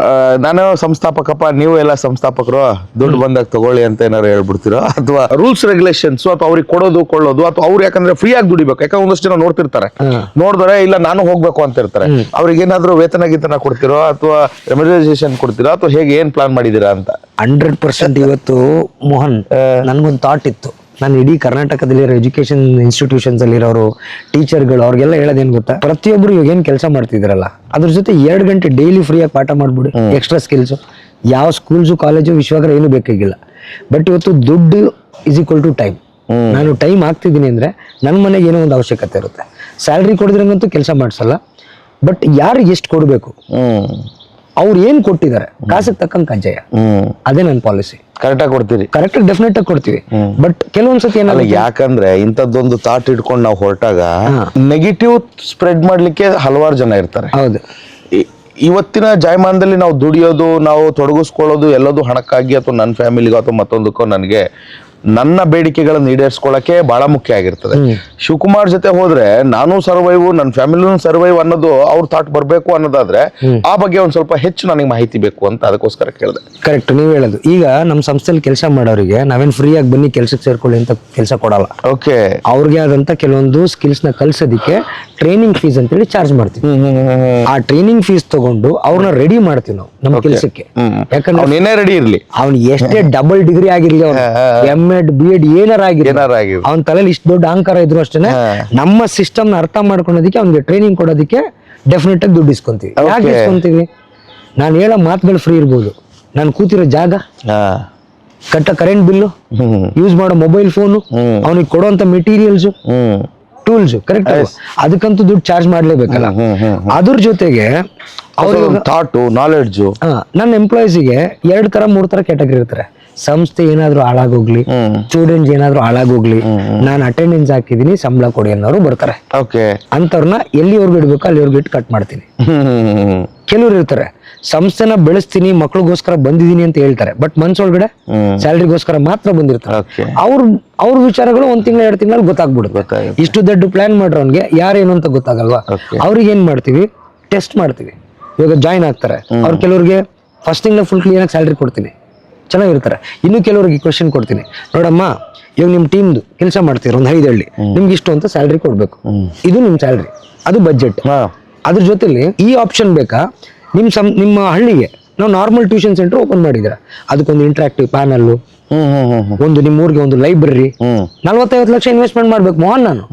ನಾನು ಸಂಸ್ಥಾಪಕಪ್ಪ, ನೀವು ಎಲ್ಲ ಸಂಸ್ಥಾಪಕರು, ದುಡ್ಡು ಬಂದಾಗ ತಗೊಳ್ಳಿ ಅಂತ ಏನಾರು ಹೇಳ್ಬಿಡ್ತೀರೋ, ಅಥವಾ ರೂಲ್ಸ್ ರೆಗ್ಯುಲೇಷನ್ಸ್ ಅಥವಾ ಅವ್ರಿಗೆ ಕೊಳ್ಳೋದು, ಅಥವಾ ಅವ್ರು ಯಾಕಂದ್ರೆ ಫ್ರೀ ಆಗಿ ದುಡಿಬೇಕು. ಯಾಕಂದ್ರೆ ಒಂದಷ್ಟು ಜನ ನೋಡ್ತಿರ್ತಾರೆ, ನೋಡಿದ್ರೆ ಇಲ್ಲ ನಾನು ಹೋಗ್ಬೇಕು ಅಂತ ಇರ್ತಾರೆ. ಅವ್ರಿಗೆ ಏನಾದ್ರು ವೇತನ ಕೊಡ್ತಿರೋ ಅಥವಾ ರೆಮ್ಯುನರೈಸೇಷನ್ ಕೊಡ್ತಿರೋ, ಅಥವಾ ಹೇಗೆ ಏನ್ ಪ್ಲಾನ್ ಮಾಡಿದೀರಾ ಅಂತ? 100% ಇವತ್ತು ಮೋಹನ್, ನನ್ಗೊಂದು ಥಾಟ್ ಇತ್ತು. ನಾನು ಇಡೀ ಕರ್ನಾಟಕದಲ್ಲಿರೋ ಎಜುಕೇಶನ್ ಇನ್ಸ್ಟಿಟ್ಯೂಷನ್ಸ್ ಅಲ್ಲಿರೋರು, ಟೀಚರ್ಗಳು, ಅವ್ರಿಗೆಲ್ಲ ಹೇಳೋದೇನ್ ಗೊತ್ತಾ, ಪ್ರತಿಯೊಬ್ರು ಇವಾಗ ಏನ್ ಕೆಲಸ ಮಾಡ್ತಿದ್ರಲ್ಲ ಅದ್ರ ಜೊತೆ 2 ಗಂಟೆ ಡೈಲಿ ಫ್ರೀಯಾಗಿ ಪಾಠ ಮಾಡ್ಬಿಡಿ. ಎಕ್ಸ್ಟ್ರಾ ಸ್ಕಿಲ್ಸ್ ಯಾವ ಸ್ಕೂಲ್ಸು, ಕಾಲೇಜು, ವಿಶ್ವಾಗ್ರಹ ಏನು ಬೇಕಾಗಿಲ್ಲ. ಬಟ್ ಇವತ್ತು ದುಡ್ಡು ಇಸ್ ಈಕ್ವಲ್ ಟು ಟೈಮ್. ನಾನು ಟೈಮ್ ಹಾಕ್ತಿದ್ದೀನಿ ಅಂದ್ರೆ ನನ್ನ ಮನೆಗೆ ಏನೋ ಒಂದು ಅವಶ್ಯಕತೆ ಇರುತ್ತೆ. ಸ್ಯಾಲ್ರಿ ಕೊಡಿದ್ರಂಗಂತೂ ಕೆಲಸ ಮಾಡಿಸಲ್ಲ. ಬಟ್ ಯಾರಿಗೆ ಎಷ್ಟು ಕೊಡಬೇಕು, ಅವ್ರು ಏನ್ ಕೊಟ್ಟಿದ್ದಾರೆ, ಕಾಸಿಗೆ ತಕ್ಕಂಗೆ ಕಜ್ಜಾಯ, ಅದೇ ನನ್ನ ಪಾಲಿಸಿ. ಕರೆಕ್ಟಾಗಿ ಕೊಡ್ತೀರಿ? ಕರೆಕ್ಟ್, ಡೆಫಿನೆಟ್ ಆಗಿ ಕೊಡ್ತೀವಿ. ಬಟ್ ಕೆಲವೊಂದ್ಸತಿ ಏನಲ್ಲ, ಯಾಕಂದ್ರೆ ಇಂಥದ್ದೊಂದು ಥಾಟ್ ಇಟ್ಕೊಂಡು ನಾವು ಹೊರಟಾಗ ನೆಗೆಟಿವ್ ಸ್ಪ್ರೆಡ್ ಮಾಡ್ಲಿಕ್ಕೆ ಹಲವಾರು ಜನ ಇರ್ತಾರೆ. ಹೌದು. ಇವತ್ತಿನ ಜಾಯಮಾನದಲ್ಲಿ ನಾವು ದುಡಿಯೋದು, ನಾವು ತೊಡಗಿಸ್ಕೊಳ್ಳೋದು ಎಲ್ಲದೂ ಹಣಕ್ಕಾಗಿ, ಅಥವಾ ನನ್ನ ಫ್ಯಾಮಿಲಿಗೋ ಅಥವಾ ಮತ್ತೊಂದಕ್ಕೋ, ನನಗೆ ನನ್ನ ಬೇಡಿಕೆಗಳನ್ನು ಈಡೇರಿಸ್ಕೊಳ್ಳಕ್ಕೆ ಬಹಳ ಮುಖ್ಯ ಆಗಿರ್ತದೆ. ಶಿವಕುಮಾರ್ ಜೊತೆ ಹೋದ್ರೆ ನಾನು ಸರ್ವೈವ್, ನನ್ನ ಫ್ಯಾಮಿಲಿನೂ ಸರ್ವೈವ್ ಅನ್ನೋದು ಅವ್ರ ಥಾಟ್ ಬರ್ಬೇಕು ಅನ್ನೋದಾದ್ರೆ ಆ ಬಗ್ಗೆ ಒಂದ್ ಸ್ವಲ್ಪ ಹೆಚ್ಚು ನನಗೆ ಮಾಹಿತಿ ಬೇಕು ಅಂತ ಅದಕ್ಕೋಸ್ಕರ ಕೇಳಿದೆ. ಕರೆಕ್ಟ್, ನೀವು ಹೇಳೋದು. ಈಗ ನಮ್ಮ ಸಂಸ್ಥೆಯಲ್ಲಿ ಕೆಲಸ ಮಾಡೋರಿಗೆ ನಾವೇನ್ ಫ್ರೀ ಆಗಿ ಬನ್ನಿ ಕೆಲ್ಸಕ್ಕೆ ಸೇರ್ಕೊಳ್ಳಿ ಅಂತ ಕೆಲಸ ಕೊಡಲ್ಲ. ಓಕೆ. ಅವ್ರಿಗೆ ಆದಂತ ಕೆಲವೊಂದು ಸ್ಕಿಲ್ಸ್ ನ ಕಲ್ಸೋದಿಕ್ಕೆ ಟ್ರೈನಿಂಗ್ ಫೀಸ್ ಅಂತ ಹೇಳಿ ಚಾರ್ಜ್ ಮಾಡ್ತೀವಿ. ಆ ಟ್ರೈನಿಂಗ್ ಫೀಸ್ ತಗೊಂಡು ಅವ್ರನ್ನ ರೆಡಿ ಮಾಡ್ತೀವಿ ನಾವು ನಮ್ಮ ಕೆಲಸಕ್ಕೆ. ಯಾಕಂದ್ರೆ ಅವನೇ ರೆಡಿ ಇರ್ಲಿ, ಅವ್ನು ಎಷ್ಟೇ ಡಬಲ್ ಡಿಗ್ರಿ ಆಗಿರ್ಲಿ, ಅವ್ನು MA B.Ed ಏನಾರ ಅವನ ತಲೆಯಲ್ಲಿ ಇಷ್ಟು ದೊಡ್ಡ ಅಹಂಕಾರ ಇದ್ರು ಅಷ್ಟೇನೆ, ನಮ್ಮ ಸಿಸ್ಟಮ್ ನ ಅರ್ಥ ಮಾಡ್ಕೊಳೋದಕ್ಕೆ, ಅವ್ನಿಗೆ ಟ್ರೈನಿಂಗ್ ಕೊಡೋದಕ್ಕೆ ಡೆಫಿನೆಟ್ ಆಗಿ ದುಡ್ಡು ಇಸ್ಕೊಂತೀವಿ. ಯಾಕೆ ಇಸ್ಕೊಂತೀವಿ? ನಾನು ಹೇಳೋ ಮಾತುಗಳು ಫ್ರೀ ಇರ್ಬೋದು, ನಾನು ಕೂತಿರೋ ಜಾಗ, ಕಟ್ಟ ಕರೆಂಟ್ ಬಿಲ್ಲು, ಯೂಸ್ ಮಾಡೋ ಮೊಬೈಲ್ ಫೋನು, ಅವನಿಗೆ ಕೊಡುವಂತ ಮೆಟೀರಿಯಲ್ಸ್, ಟೂಲ್ಸ್, ಕರೆಕ್ಟ್, ಅದಕ್ಕಂತೂ ದುಡ್ಡು ಚಾರ್ಜ್ ಮಾಡ್ಲೇಬೇಕಲ್ಲ. ಅದ್ರ ಜೊತೆಗೆ ಅವ್ರಿಗೆ ಥಾಟು, ನಾಲೆಡ್ಜು. ನನ್ನ ಎಂಪ್ಲಾಯೀಸ್ಗೆ 2 ತರ 3 ತರ ಕ್ಯಾಟಗರಿ ಇರ್ತಾರೆ. ಸಂಸ್ಥೆ ಏನಾದ್ರು ಹಾಳಾಗೋಗ್ಲಿ, ಸ್ಟೂಡೆಂಟ್ಸ್ ಏನಾದ್ರು ಹಾಳಾಗೋಗ್ಲಿ, ನಾನು ಅಟೆಂಡೆನ್ಸ್ ಹಾಕಿದೀನಿ ಸಂಬಳ ಕೊಡಿ ಅನ್ನೋರು ಬರ್ತಾರೆ. ಅಂತವ್ರನ್ನ ಎಲ್ಲಿವರೆಗೂ ಇಡ್ಬೇಕು ಅಲ್ಲಿವರೆಗೂ ಇಟ್ಟು ಕಟ್ ಮಾಡ್ತೀನಿ. ಕೆಲವ್ರು ಇರ್ತಾರೆ, ಸಂಸ್ಥೆನ ಬೆಳೆಸ್ತೀನಿ ಮಕ್ಳಿಗೋಸ್ಕರ ಬಂದಿದ್ದೀನಿ ಅಂತ ಹೇಳ್ತಾರೆ, ಬಟ್ ಮನ್ಸೊಳಗಡೆ ಸ್ಯಾಲ್ರಿಗೋಸ್ಕರ ಮಾತ್ರ ಬಂದಿರ್ತಾರೆ. ಓಕೆ. ಅವ್ರ ವಿಚಾರಗಳು 1 ತಿಂಗಳು 2 ತಿಂಗಳಲ್ಲಿ ಗೊತ್ತಾಗ್ಬಿಡುತ್ತೆ. ಗೊತ್ತಾಗುತ್ತೆ. ಇಷ್ಟು ದೊಡ್ಡ ಪ್ಲಾನ್ ಮಾಡ್ರವನ್ಗೆ ಯಾರೇನು ಅಂತ ಗೊತ್ತಾಗಲ್ವಾ. Okay. ಅವ್ರಿಗೆ ಏನ್ ಮಾಡ್ತೀವಿ, ಟೆಸ್ಟ್ ಮಾಡ್ತೀವಿ. ಇವಾಗ ಜಾಯ್ನ್ ಆಗ್ತಾರೆ, ಅವ್ರು ಕೆಲವ್ರಿಗೆ ಫಸ್ಟ್ ತಿಂಗಳ ಫುಲ್ ಕ್ಲಿಯರ್ ಆಗಿ ಸ್ಯಾಲ್ರಿ ಕೊಡ್ತೀನಿ, ಚೆನ್ನಾಗಿರ್ತಾರೆ. ಇನ್ನು ಕೆಲವ್ರಿಗೆ ಕ್ವೆಶನ್ ಕೊಡ್ತೀನಿ, ನೋಡಮ್ಮ ಇವಾಗ ನಿಮ್ ಟೀಮ್ದು ಕೆಲಸ ಮಾಡ್ತೀರ ಒಂದು 5 ಹಳ್ಳಿ, ನಿಮ್ಗೆ ಇಷ್ಟು ಅಂತ ಸ್ಯಾಲ್ರಿ ಕೊಡ್ಬೇಕು, ಇದು ನಿಮ್ ಸ್ಯಾಲ್ರಿ, ಅದು ಬಜೆಟ್. ಅದ್ರ ಜೊತೆಲಿ ಈ ಆಪ್ಷನ್ ಬೇಕಾ, ನಿಮ್ಮ ಹಳ್ಳಿಗೆ ನಾವು ನಾರ್ಮಲ್ ಟ್ಯೂಷನ್ ಸೆಂಟರ್ ಓಪನ್ ಮಾಡಿದ್ರೆ ಅದಕ್ಕೊಂದು ಇಂಟ್ರಾಕ್ಟಿವ್ ಪ್ಯಾನಲ್, ಒಂದು ನಿಮ್ಮ ಊರಿಗೆ ಒಂದು ಲೈಬ್ರರಿ, 40-50 ಲಕ್ಷ ಇನ್ವೆಸ್ಟ್ಮೆಂಟ್ ಮಾಡ್ಬೇಕು ಮೋಹನ್ ನಾನು.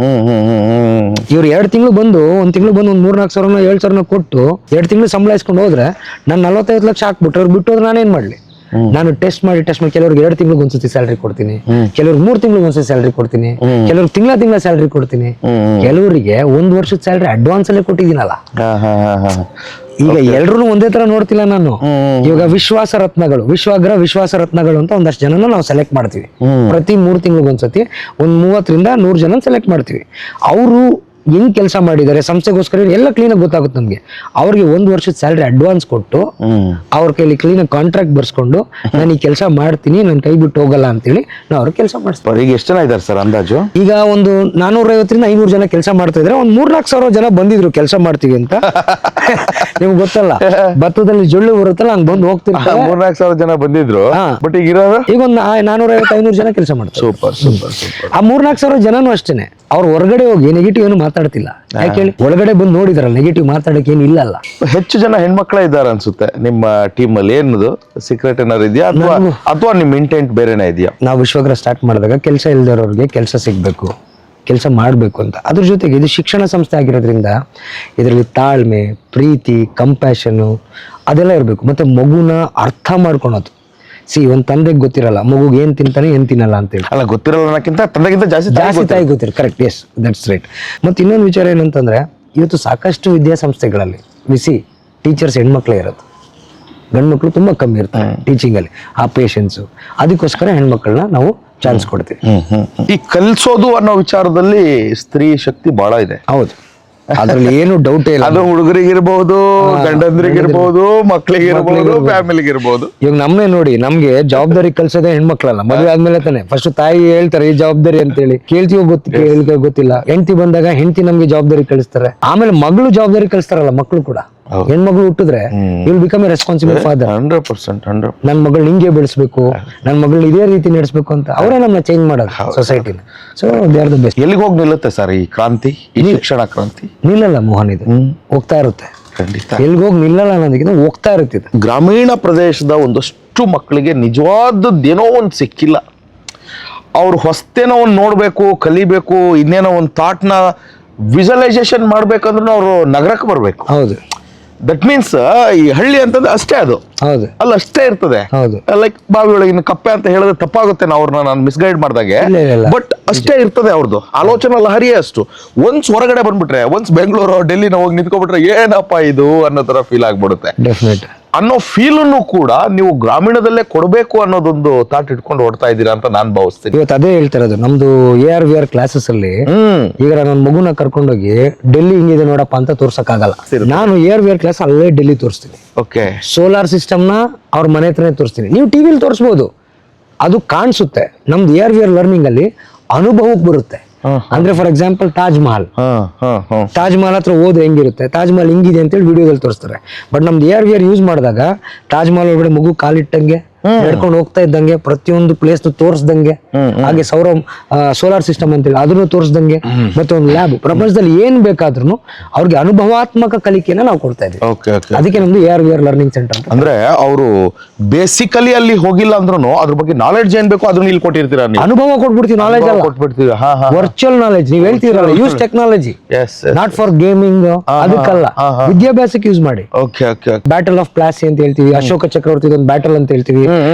ಇವ್ರು 2 ತಿಂಗಳು ಬಂದು 1 ತಿಂಗಳು ಬಂದು ಒಂದು 3-4 ಸಾವಿರ 7 ಸಾವಿರ ಕೊಟ್ಟು 2 ತಿಂಗಳು ಸಂಬಳ ಇಸ್ಕೊಂಡು ಹೋದ್ರೆ ನಾನು 45 ಲಕ್ಷ ಹಾಕ್ಬಿಟ್ರೆ ಅವ್ರು ಬಿಟ್ಟು ಹೋದ್ರೆ ನಾನೇನ್ ಮಾಡ್ಲಿ. ನಾನು ಟೆಸ್ಟ್ ಮಾಡಿ ಕೆಲವ್ರಿಗೆ 2 ತಿಂಗಳಿಗೆ ಒಂದ್ಸತಿ ಸ್ಯಾಲ್ರಿ ಕೊಡ್ತೀನಿ, ಕೆಲವ್ರಿಗೆ 3 ತಿಂಗಳಿಗೆ ಒಂದ್ಸತಿ ಸ್ಯಾಲ್ರಿ ಕೊಡ್ತೀನಿ, ಕೆಲವ್ರಿಗೆ ತಿಂಗಳ ಸ್ಯಾಲ್ರಿ ಕೊಡ್ತೀನಿ, ಕೆಲವರಿಗೆ 1 ವರ್ಷದ ಸ್ಯಾಲ್ರಿ ಅಡ್ವಾನ್ಸ್ ಅಲ್ಲೇ ಕೊಟ್ಟಿದ್ದೀನಲ್ಲ. ಈಗ ಎಲ್ರು ಒಂದೇ ತರ ನೋಡ್ತಿಲ್ಲ ನಾನು. ಇವಾಗ ವಿಶ್ವಾಸ ರತ್ನಗಳು ಅಂತ ಒಂದಷ್ಟು ಜನನ ನಾವು ಸೆಲೆಕ್ಟ್ ಮಾಡ್ತೀವಿ. ಪ್ರತಿ 3 ತಿಂಗಳಿಗೆ ಒಂದ್ಸತಿ ಒಂದು 30ರಿಂದ 100 ಜನ ಸೆಲೆಕ್ಟ್ ಮಾಡ್ತೀವಿ. ಅವರು ಹೆಂಗ್ ಕೆಲಸ ಮಾಡಿದ್ದಾರೆ ಸಂಸ್ಥೆಗೋಸ್ಕರ ಎಲ್ಲ ಕ್ಲೀನ್ ಆಗಿ ಗೊತ್ತಾಗುತ್ತೆ ನಮ್ಗೆ. ಅವ್ರಿಗೆ 1 ವರ್ಷದ ಸ್ಯಾಲ್ರಿ ಅಡ್ವಾನ್ಸ್ ಕೊಟ್ಟು ಅವ್ರ ಕೈಲಿ ಕ್ಲೀನ್ ಆಗಿ ಕಾಂಟ್ರಾಕ್ಟ್ ಬರ್ಸ್ಕೊಂಡು ನಾನು ಈ ಕೆಲಸ ಮಾಡ್ತೀನಿ, ನಾನು ಕೈ ಬಿಟ್ಟು ಹೋಗಲ್ಲ ಅಂತೇಳಿ ನಾವು ಅವ್ರಿಗೆ ಕೆಲಸ ಮಾಡಿಸ್ತೀವಿ. ಈಗ ಎಷ್ಟು ಜನ ಇದ್ದಾರೆ ಸರ್ ಅಂದಾಜು? ಈಗ ಒಂದು 450ರಿಂದ 500 ಜನ ಕೆಲಸ ಮಾಡ್ತಾ ಇದ್ರೆ ಒಂದು 3-4 ಸಾವಿರ ಜನ ಬಂದಿದ್ರು ಕೆಲಸ ಮಾಡ್ತೀವಿ ಅಂತ. ನಿಮ್ಗೆ ಗೊತ್ತಲ್ಲ, ಭತ್ತದಲ್ಲಿ ಜೊಳ್ಳು ಬರುತ್ತಲ್ಲ, ಹಂಗ್ ಬಂದು ಹೋಗ್ತಿರ್ತಾರೆ. 3-4 ಸಾವಿರ ಜನ ಬಂದಿದ್ರು, ಬಟ್ ಈಗ ಇರೋದು ಈಗ ಒಂದು 450-500 ಜನ ಕೆಲಸ ಮಾಡ್ತಾರೆ. ಸೂಪರ್. ಆ 3-4 ಸಾವಿರ ಜನನು ಅಷ್ಟೇನೆ. ಅವ್ರು ಹೊರಗಡೆ ಹೋಗಿ ನೆಗೆಟಿವ್ ಏನು ಮಾತಾಡ್ತಿಲ್ಲ. ಯಾಕೆ ಹೇಳಿ, ಒಳಗಡೆ ಬಂದು ನೋಡಿದಾರಲ್ಲ ನೆಗೆಟಿವ್ ಮಾತಾಡಕ್ಕೆ ಏನು ಇಲ್ಲಲ್ಲ. ಹೆಚ್ಚು ಜನ ಹೆಣ್ಮಕ್ಳೇ ಇದ್ದಾರೆ ಅನ್ಸುತ್ತೆ ನಿಮ್ಮ ಟೀಮ್ ಅಲ್ಲಿ. ಏನದು ಸೀಕ್ರೆಟ್ ಏನಾರು ಇದೆಯಾ ಅಥವಾ ನಿಮ್ ಇಂಟೆಂಟ್ ಬೇರೆನೇ ಇದೆಯಾ? ನಾವು ವಿಶ್ವಗ್ರಹ ಸ್ಟಾರ್ಟ್ ಮಾಡಿದಾಗ ಕೆಲಸ ಇಲ್ದಿರೋರಿಗೆ ಕೆಲಸ ಸಿಗ್ಬೇಕು, ಕೆಲಸ ಮಾಡಬೇಕು ಅಂತ. ಅದ್ರ ಜೊತೆಗೆ ಇದು ಶಿಕ್ಷಣ ಸಂಸ್ಥೆ ಆಗಿರೋದ್ರಿಂದ ಇದರಲ್ಲಿ ತಾಳ್ಮೆ, ಪ್ರೀತಿ, ಕಂಪ್ಯಾಷನು ಅದೆಲ್ಲ ಇರಬೇಕು. ಮತ್ತೆ ಮಗುನ ಅರ್ಥ ಮಾಡ್ಕೊಳೋದು. ಒಂದ್ ತಂದೆಗೆ ಗೊತ್ತಿರಲ್ಲ ಮಗುಗೆ ಏನ್ ತಿಂತಾನೆ ಏನ್ ತಿನ್ನಲ್ಲ ಅಂತ ಹೇಳಿ. ಅಲ್ಲ, ಗೊತ್ತಿರಲ್ಲ ಅನ್ನಕ್ಕಿಂತ ತಂದೆಗಿಂತ ಜಾಸ್ತಿ ತಾಯಿ ಗೊತ್ತಿರ. Correct, yes, that's right. ಮತ್ತೆ ಇನ್ನೊಂದು ವಿಚಾರ ಏನಂತಂದ್ರೆ, ಇವತ್ತು ಸಾಕಷ್ಟು ವಿದ್ಯಾಸಂಸ್ಥೆಗಳಲ್ಲಿ ಟೀಚರ್ಸ್ ಹೆಣ್ಮಕ್ಳೇ ಇರೋದು, ಗಂಡು ಮಕ್ಳು ತುಂಬಾ ಕಮ್ಮಿ ಇರ್ತಾರೆ ಟೀಚಿಂಗ್ ಅಲ್ಲಿ. ಆ ಪೇಷನ್ಸ್, ಅದಕ್ಕೋಸ್ಕರ ಹೆಣ್ಮಕ್ಳನ್ನ ನಾವು ಚಾನ್ಸ್ ಕೊಡ್ತೀವಿ. ಈ ಕಲ್ಸೋದು ಅನ್ನೋ ವಿಚಾರದಲ್ಲಿ ಸ್ತ್ರೀ ಶಕ್ತಿ ಬಹಳ ಇದೆ. ಹೌದು, ಅದ್ರಲ್ಲಿ ಏನು ಡೌಟ್ ಇಲ್ಲ. ಅದು ಹುಡುಗರಿಗಿರ್ಬಹುದು, ಗಂಡಂದ್ರಿಗಿರ್ಬಹುದು, ಮಕ್ಳಿಗಿರ್ಬಹುದು, ಫ್ಯಾಮಿಲಿಗಿರ್ಬಹುದು. ಇವಾಗ ನಮ್ನೇ ನೋಡಿ, ನಮ್ಗೆ ಜವಾಬ್ದಾರಿ ಕಲ್ಸೋದೇ ಹೆಣ್ಮಕ್ಳಲ್ಲ. ಮದುವೆ ಆದ್ಮೇಲೆ ತಾನೆ ಫಸ್ಟ್ ತಾಯಿ ಹೇಳ್ತಾರೆ ಈ ಜವಾಬ್ದಾರಿ ಅಂತ ಹೇಳಿ. ಕೇಳ್ತೀವೋ ಗೊತ್ತಿಲ್ಲ. ಹೆಂಡತಿ ಬಂದಾಗ ಹೆಂಡತಿ ನಮ್ಗೆ ಜವಾಬ್ದಾರಿ ಕಳಿಸ್ತಾರೆ. ಆಮೇಲೆ ಮಗಳು ಜವಾಬ್ದಾರಿ ಕಳಿಸ್ತಾರಲ್ಲ ಮಕ್ಳು ಕೂಡ. ಹೆಣ್ಮಗಳು ಹುಟ್ಟಿದ್ರೆ will become a responsible father. 100%. ನನ್ನ ಮಗಳು ಹಿಂಗೆ ಬೆಳೆಸ್ಬೇಕು, ನನ್ನ ಮಗಳನ್ನ ಇದೇ ರೀತಿ ನಡೆಸ್ಬೇಕು ಅಂತ ಅವರೇ ನಮ್ಮನ್ನ ಚೇಂಜ್ ಮಾಡೋದು ಸೊಸೈಟಿನ. So they are the best. ಎಲ್ಲಿಗೆ ಹೋಗಿ ನಿಲ್ಲುತ್ತೆ ಸರ್ ಈ ಕ್ರಾಂತಿ, ಈ ಶಿಕ್ಷಣ ಕ್ರಾಂತಿ? ನಿಲ್ಲಲ್ಲ ಮೋಹನ್, ಇದು ಹೋಗ್ತಾ ಇರುತ್ತೆ. ಖಂಡಿತ ಎಲ್ಲಿಗೆ ಹೋಗಿ ನಿಲ್ಲಲ್ಲ ಅನ್ನೋದಕ್ಕಿಂತ ಹೋಗ್ತಾ ಇರುತ್ತೆ. ಗ್ರಾಮೀಣ ಪ್ರದೇಶದ ಒಂದಷ್ಟು ಮಕ್ಕಳಿಗೆ ನಿಜವಾದದ್ದೇನೋ ಒಂದು ಸಿಕ್ಕಿಲ್ಲ. ಅವ್ರು ಹೊಸ್ತೇನೋ ಒಂದು ನೋಡ್ಬೇಕು, ಕಲಿಬೇಕು, ಇನ್ನೇನೋ ಒಂದು ಥಾಟ್ನ ವಿಜುವಲೈಸೇಷನ್ ಮಾಡ್ಬೇಕಂದ್ರೂ ಅವರು ನಗರಕ್ಕೆ ಬರ್ಬೇಕು. ಹೌದು, ದಟ್ ಮೀನ್ಸ್ ಈ ಹಳ್ಳಿ ಅಂತಂದ್ರೆ ಅಷ್ಟೇ, ಅದು ಹೌದು, ಅಲ್ಲಿ ಅಷ್ಟೇ ಇರ್ತದೆ. ಹೌದು, ಲೈಕ್ ಬಾವಿ ಒಳಗಿನ ಕಪ್ಪೆ ಅಂತ ಹೇಳಿದ್ರೆ ತಪ್ಪಾಗುತ್ತೆ ಅವ್ರನ್ನ ನಾನು ಮಿಸ್ಗೈಡ್ ಮಾಡ್ದಾಗೆ. ಬಟ್ ಅಷ್ಟೇ ಇರ್ತದೆ ಅವ್ರದ್ದು ಆಲೋಚನಾ ಲಹರಿಯೇ ಅಷ್ಟು. ಒನ್ಸ್ ಹೊರಗಡೆ ಬಂದ್ಬಿಟ್ರೆ, ಒನ್ಸ್ ಬೆಂಗಳೂರು ಡೆಲ್ಲಿನ ಹೋಗಿ ನಿಂತ್ಕೊಬಿಟ್ರೆ ಏನಪ್ಪ ಇದು ಅನ್ನೋ ತರ ಫೀಲ್ ಆಗ್ಬಿಡುತ್ತೆ. ಡೆಫಿನೆಟ್ ಅನ್ನೋ ಫೀಲನ್ನು ಕೂಡ ನೀವು ಗ್ರಾಮೀಣದಲ್ಲೇ ಕೊಡಬೇಕು ಅನ್ನೋದೊಂದು ಥಾಟ್ ಇಟ್ಕೊಂಡು ಓಡ್ತಾ ಇದ್ದೀರಾ ಅಂತ ನಾನು ಭಾವಿಸ್ತೀನಿ. ಇವತ್ತು ಅದೇ ಹೇಳ್ತಿರೋದು ನಮ್ದು ARVR ಕ್ಲಾಸಸ್ ಅಲ್ಲಿ. ಈಗ ನನ್ನ ಮಗುನ ಕರ್ಕೊಂಡೋಗಿ ಡೆಲ್ಲಿ ಹಿಂಗಿದೆ ನೋಡಪ್ಪ ಅಂತ ತೋರ್ಸಕ್ಕಾಗಲ್ಲ. ನಾನು ARVR ಕ್ಲಾಸ್ ಅಲ್ಲೇ ಡೆಲ್ಲಿ ತೋರಿಸ್ತೀನಿ. ಓಕೆ, ಸೋಲಾರ್ ಸಿಸ್ಟಮ್ನ ಅವ್ರ ಮನೆ ಹತ್ರನೇ ತೋರಿಸ್ತೀನಿ. ನೀವು ಟಿವಿಲಿ ತೋರಿಸ್ಬೋದು, ಅದು ಕಾಣಿಸುತ್ತೆ. ನಮ್ದು ARVR ಲರ್ನಿಂಗ್ ಅಲ್ಲಿ ಅನುಭವಕ್ಕೆ ಬರುತ್ತೆ. ಅಂದ್ರೆ ಫಾರ್ ಎಕ್ಸಾಂಪಲ್ ತಾಜ್ ಮಹಲ್ ಹತ್ರ ಹೋದ್ರೆ ಹೆಂಗಿರುತ್ತೆ, ತಾಜ್ ಮಹಲ್ ಹಿಂಗಿದೆ ಅಂತೇಳಿ ವಿಡಿಯೋದಲ್ಲಿ ತೋರಿಸ್ತಾರೆ. ಬಟ್ ನಮ್ದು ARVR ಯೂಸ್ ಮಾಡಿದಾಗ ತಾಜ್ ಮಹಲ್ ಒಳಗಡೆ ಮಗು ಕಾಲಿಟ್ಟಂಗೆ ನಡ್ಕೊಂಡು ಹೋಗ್ತಾ ಇದ್ದಂಗೆ, ಪ್ರತಿಯೊಂದು ಪ್ಲೇಸ್ ತೋರಿಸ್ದಂಗೆ, ಹಾಗೆ ಸೋಲಾರ್ ಸಿಸ್ಟಮ್ ಅಂತೇಳಿ ಅದನ್ನು ತೋರಿಸ್ದಂಗೆ, ಮತ್ತೆ ಒಂದು ಲ್ಯಾಬ್, ಪ್ರಪಂಚದಲ್ಲಿ ಏನ್ ಬೇಕಾದ್ರೂ ಅವ್ರಿಗೆ ಅನುಭವಾತ್ಮಕ ಕಲಿಕೆನ ನಾವು ಕೊಡ್ತಾ ಇದ್ದೀವಿ. ಅದಕ್ಕೆ ನಮ್ದು ARVR ಲರ್ನಿಂಗ್ ಸೆಂಟರ್ ಅಂತ. ಅಂದ್ರೆ ಅವರು ಬೇಸಿಕಲಿ ಅಲ್ಲಿ ಹೋಗಿಲ್ಲ ಅಂದ್ರೂ ಅದ್ರ ಬಗ್ಗೆ ನಾಲೆಡ್ಜ್ ಏನ್ ಬೇಕು ಅದನ್ನ ಇಲ್ಲಿ ಕೊಟ್ಟಿರ್ತೀರಾ? ಅನುಭವ ಕೊಟ್ಬಿಡ್ತೀವಿ, ನಾಲೆಜ್ ಅಲ್ಲ, ಕೊಟ್ಬಿಡ್ತೀವಿ. Virtual knowledge. ನೀವ್ ಹೇಳ್ತೀರಲ್ಲ, use technology, not for gaming, ಅದಕ್ಕಲ್ಲ, ವಿದ್ಯಾಭ್ಯಾಸಕ್ಕೆ ಯೂಸ್ ಮಾಡಿ. ಬ್ಯಾಟಲ್ ಆಫ್ ಪ್ಲಾಸಿ ಅಂತ ಹೇಳ್ತೀವಿ, ಅಶೋಕ ಚಕ್ರವರ್ತಿ ಒಂದು ಬ್ಯಾಟಲ್ ಅಂತ ಹೇಳ್ತೀವಿ.